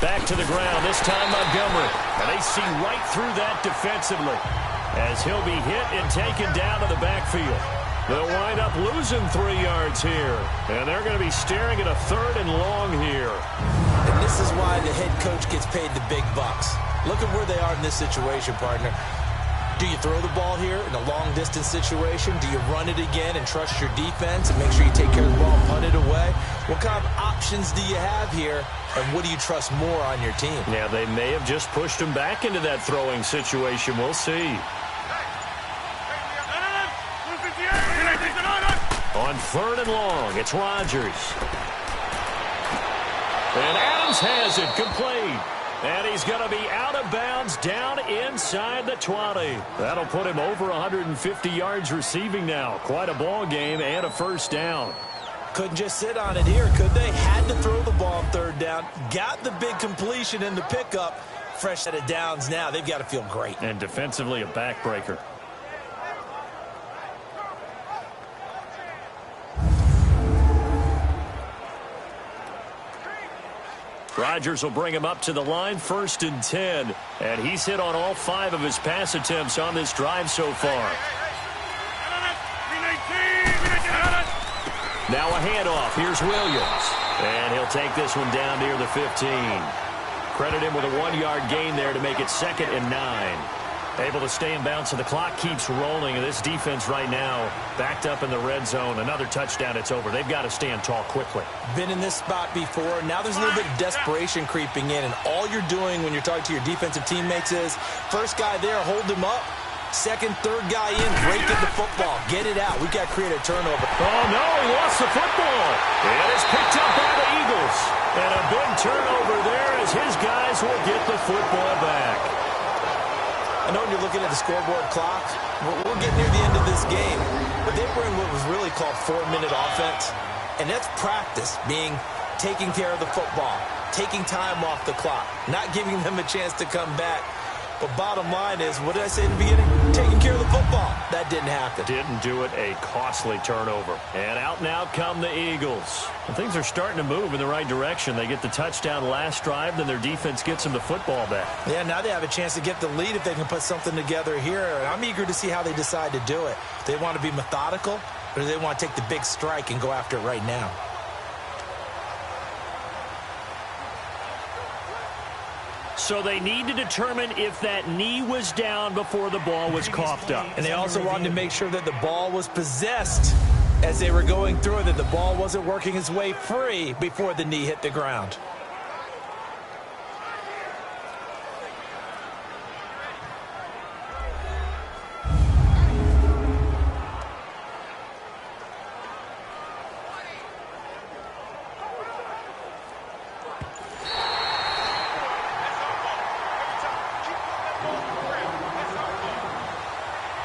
Back to the ground, this time Montgomery. And they see right through that defensively as he'll be hit and taken down to the backfield. They'll wind up losing 3 yards here. And they're going to be staring at a 3rd and long here. And this is why the head coach gets paid the big bucks. Look at where they are in this situation, partner. Do you throw the ball here in a long-distance situation? Do you run it again and trust your defense and make sure you take care of the ball and punt it away? What kind of options do you have here, and what do you trust more on your team? Yeah, they may have just pushed him back into that throwing situation. We'll see. On 3rd and long, it's Rodgers. And Adams has it complete. And he's going to be out of bounds down inside the 20. That'll put him over 150 yards receiving now. Quite a ball game and a first down. Couldn't just sit on it here, could they? Had to throw the ball on 3rd down. Got the big completion in the pickup. Fresh set of downs now. They've got to feel great. And defensively a backbreaker. Rodgers will bring him up to the line, 1st and 10. And he's hit on all 5 of his pass attempts on this drive so far. Now a handoff. Here's Williams. And he'll take this one down near the 15. Credit him with a 1-yard gain there to make it 2nd and 9. Able to stay in bounds, so the clock keeps rolling. And this defense right now backed up in the red zone. Another touchdown, it's over. They've got to stand tall quickly. Been in this spot before. Now there's a little bit of desperation creeping in. And all you're doing when you're talking to your defensive teammates is, first guy there, hold him up. 2nd, 3rd guy in, break at the football. Get it out. We've got to create a turnover. Oh, no, he lost the football. It is picked up by the Eagles. And a big turnover there as his guys will get the football back. I know when you're looking at the scoreboard clock, we're getting near the end of this game, but they were in what was really called 4-minute offense, and that's practice, being taking care of the football, taking time off the clock, not giving them a chance to come back. But bottom line is, what did I say in the beginning? Taking care of the football. That didn't happen. Didn't do it. A costly turnover. And out now come the Eagles. And things are starting to move in the right direction. They get the touchdown last drive, then their defense gets them the football back. Yeah, now they have a chance to get the lead if they can put something together here. And I'm eager to see how they decide to do it. They want to be methodical, or do they want to take the big strike and go after it right now? So they need to determine if that knee was down before the ball was coughed up. And they also wanted to make sure that the ball was possessed as they were going through it, that the ball wasn't working its way free before the knee hit the ground.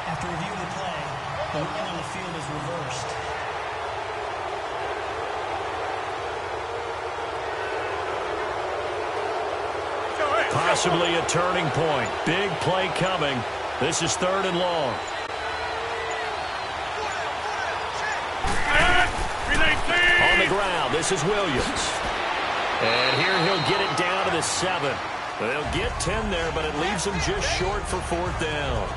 After reviewing the play, the line on the field is reversed. Possibly a turning point. Big play coming. This is 3rd and long. On the ground, this is Williams. And here he'll get it down to the 7. They'll get 10 there, but it leaves them just short for 4th down.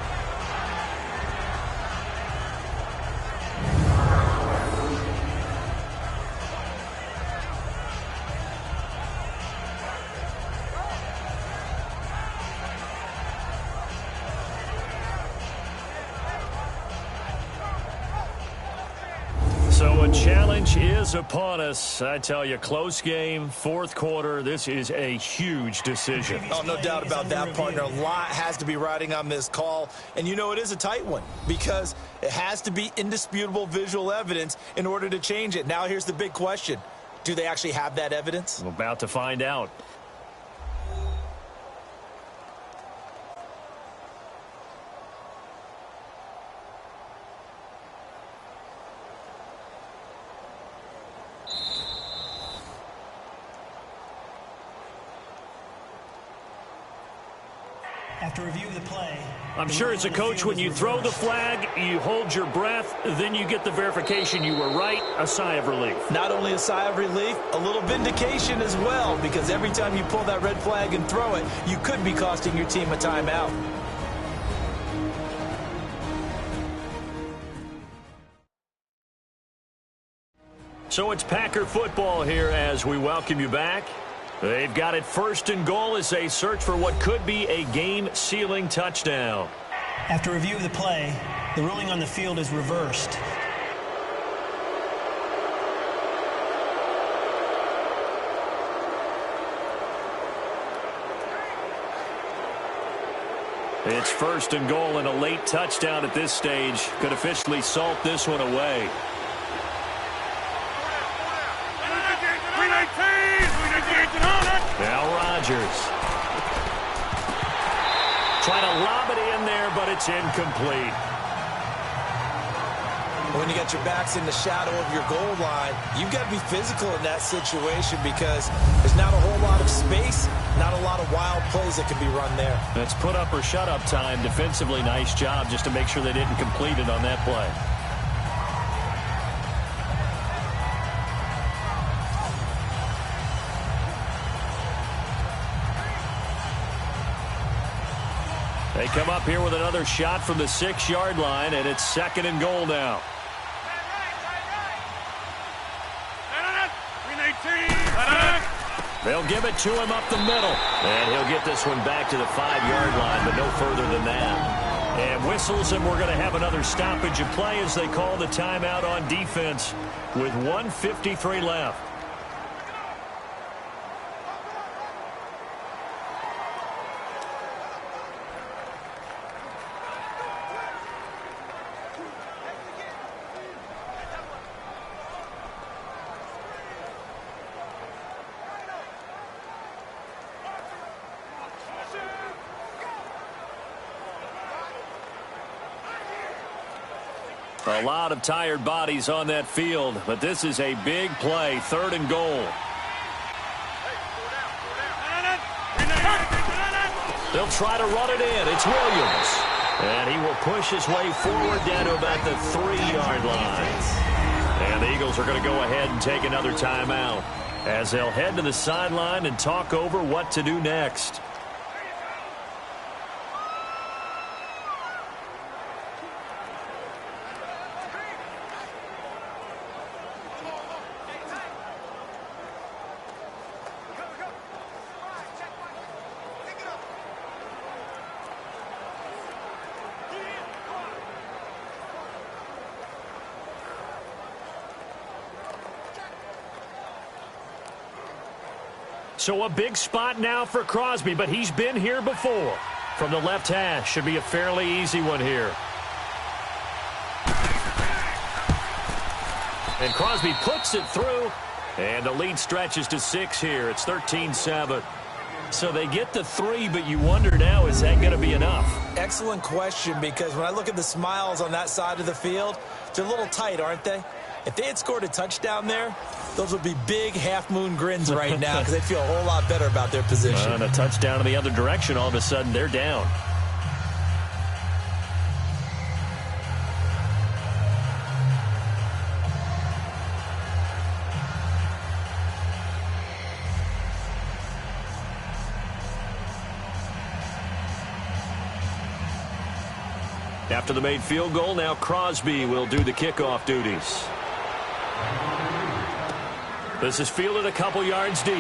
So a challenge is upon us. I tell you, close game, 4th quarter. This is a huge decision. Oh, no doubt about that, partner. A lot has to be riding on this call. And you know it is a tight one because it has to be indisputable visual evidence in order to change it. Now here's the big question. Do they actually have that evidence? I'm about to find out. After review of the play, I'm sure as a coach, when you throw the flag, you hold your breath, then you get the verification you were right, a sigh of relief. Not only a sigh of relief, a little vindication as well, because every time you pull that red flag and throw it, you could be costing your team a timeout. So it's Packer football here as we welcome you back. They've got it 1st and goal as they search for what could be a game-sealing touchdown. After review of the play, the ruling on the field is reversed. It's 1st and goal, and a late touchdown at this stage could officially salt this one away. Now Rodgers. Trying to lob it in there, but it's incomplete. When you got your backs in the shadow of your goal line, you've got to be physical in that situation because there's not a whole lot of space, not a lot of wild plays that can be run there. That's put up or shut up time. Defensively, nice job just to make sure they didn't complete it on that play. They come up here with another shot from the 6-yard line, and it's 2nd and goal now. They'll give it to him up the middle. And he'll get this one back to the 5-yard line, but no further than that. And whistles, and we're going to have another stoppage of play as they call the timeout on defense with 1:53 left. A lot of tired bodies on that field, but this is a big play, 3rd and goal. They'll try to run it in. It's Williams. And he will push his way forward down to about the 3-yard line. And the Eagles are going to go ahead and take another timeout as they'll head to the sideline and talk over what to do next. So a big spot now for Crosby, but he's been here before. From the left hash, should be a fairly easy one here. And Crosby puts it through, and the lead stretches to 6 here. It's 13-7. So they get the 3, but you wonder now, is that going to be enough? Excellent question, because when I look at the smiles on that side of the field, they're a little tight, aren't they? If they had scored a touchdown there, those would be big half-moon grins right now because they'd feel a whole lot better about their position. And a touchdown in the other direction, all of a sudden they're down. After the made field goal, now Crosby will do the kickoff duties. This is fielded a couple yards deep.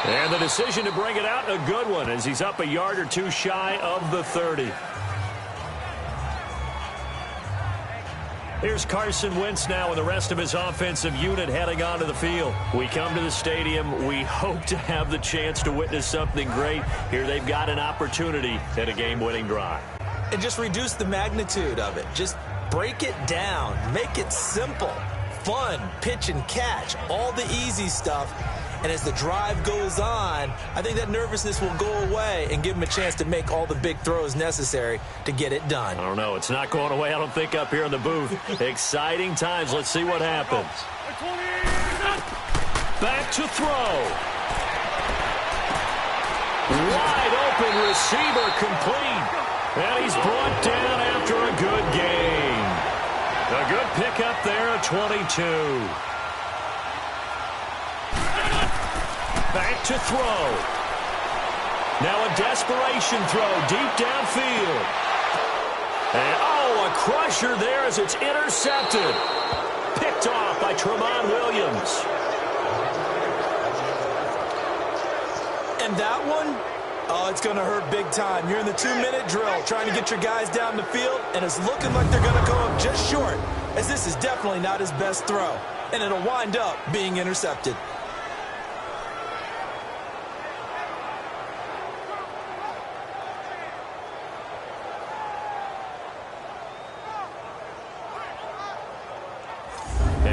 And the decision to bring it out, a good one, as he's up a yard or two shy of the 30. Here's Carson Wentz now with the rest of his offensive unit heading onto the field. We come to the stadium. We hope to have the chance to witness something great. Here they've got an opportunity at a game-winning drive. And just reduce the magnitude of it. Just break it down. Make it simple. Fun, pitch and catch, all the easy stuff. And as the drive goes on, I think that nervousness will go away and give them a chance to make all the big throws necessary to get it done. I don't know. It's not going away, I don't think, up here in the booth. Exciting times. Let's see what happens. Back to throw. Wide open receiver complete. And he's brought down after a good gain. A good pickup there at 22. Back to throw. Now a desperation throw deep downfield. And, a crusher there as it's intercepted. Picked off by Tramon Williams. And that one, Oh, it's going to hurt big time. You're in the 2-minute drill trying to get your guys down the field, and it's looking like they're going to come up just short, as this is definitely not his best throw, and it'll wind up being intercepted.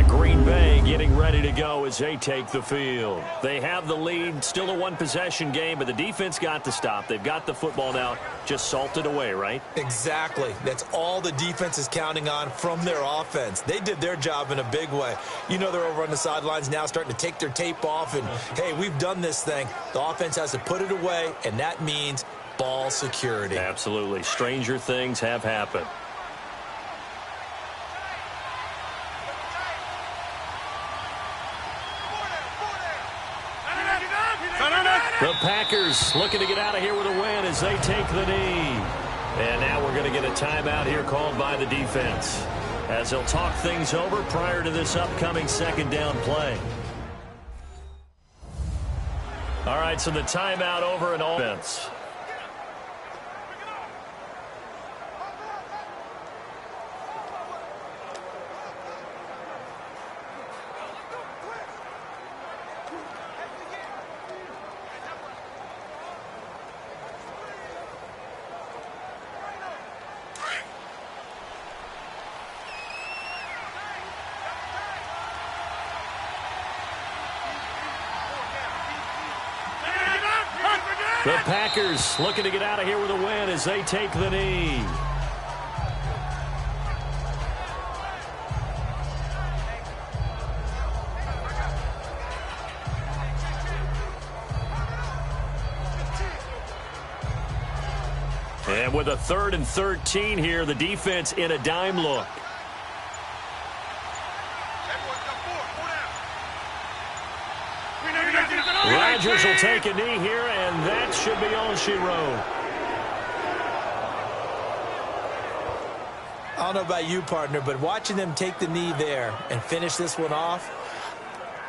Green Bay getting ready to go as they take the field. They have the lead, still a one-possession game, but the defense got the stop. They've got the football now, just salted away, right? Exactly. That's all the defense is counting on from their offense. They did their job in a big way. You know they're over on the sidelines now starting to take their tape off, and, hey, we've done this thing. The offense has to put it away, and that means ball security. Absolutely. Stranger things have happened. The Packers looking to get out of here with a win as they take the knee. And now we're going to get a timeout here called by the defense, as they'll talk things over prior to this upcoming second down play. All right, so the timeout over in offense. The Packers looking to get out of here with a win as they take the knee. And with a 3rd and 13 here, the defense in a dime look. Rodgers will take a knee here, and that should be all she wrote. I don't know about you, partner, but watching them take the knee there and finish this one off,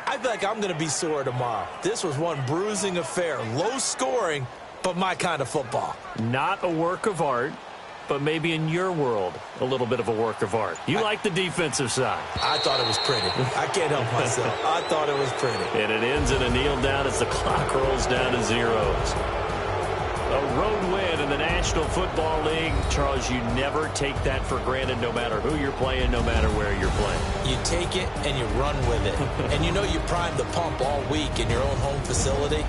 I feel like I'm going to be sore tomorrow. This was one bruising affair. Low scoring, but my kind of football. Not a work of art, but maybe in your world, a little bit of a work of art. You like the defensive side. I thought it was pretty. I can't help myself. I thought it was pretty. And it ends in a kneel down as the clock rolls down to zeros. A road win in the National Football League. Charles, you never take that for granted, no matter who you're playing, no matter where you're playing. You take it and you run with it. And you know you primed the pump all week in your own home facility.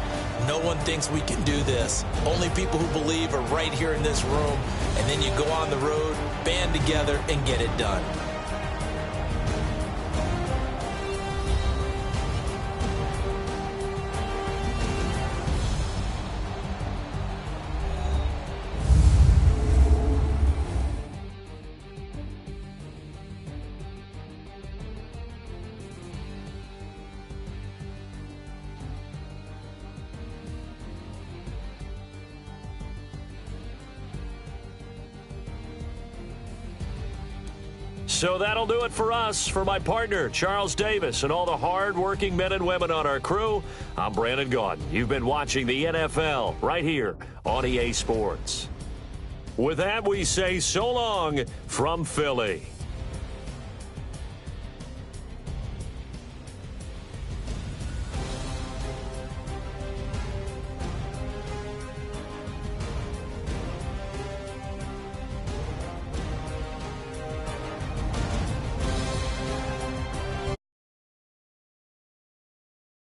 No one thinks we can do this. Only people who believe are right here in this room. And then you go on the road, band together, and get it done. So that'll do it for us. For my partner, Charles Davis, and all the hard-working men and women on our crew, I'm Brandon Gaudin. You've been watching the NFL right here on EA Sports. With that, we say so long from Philly.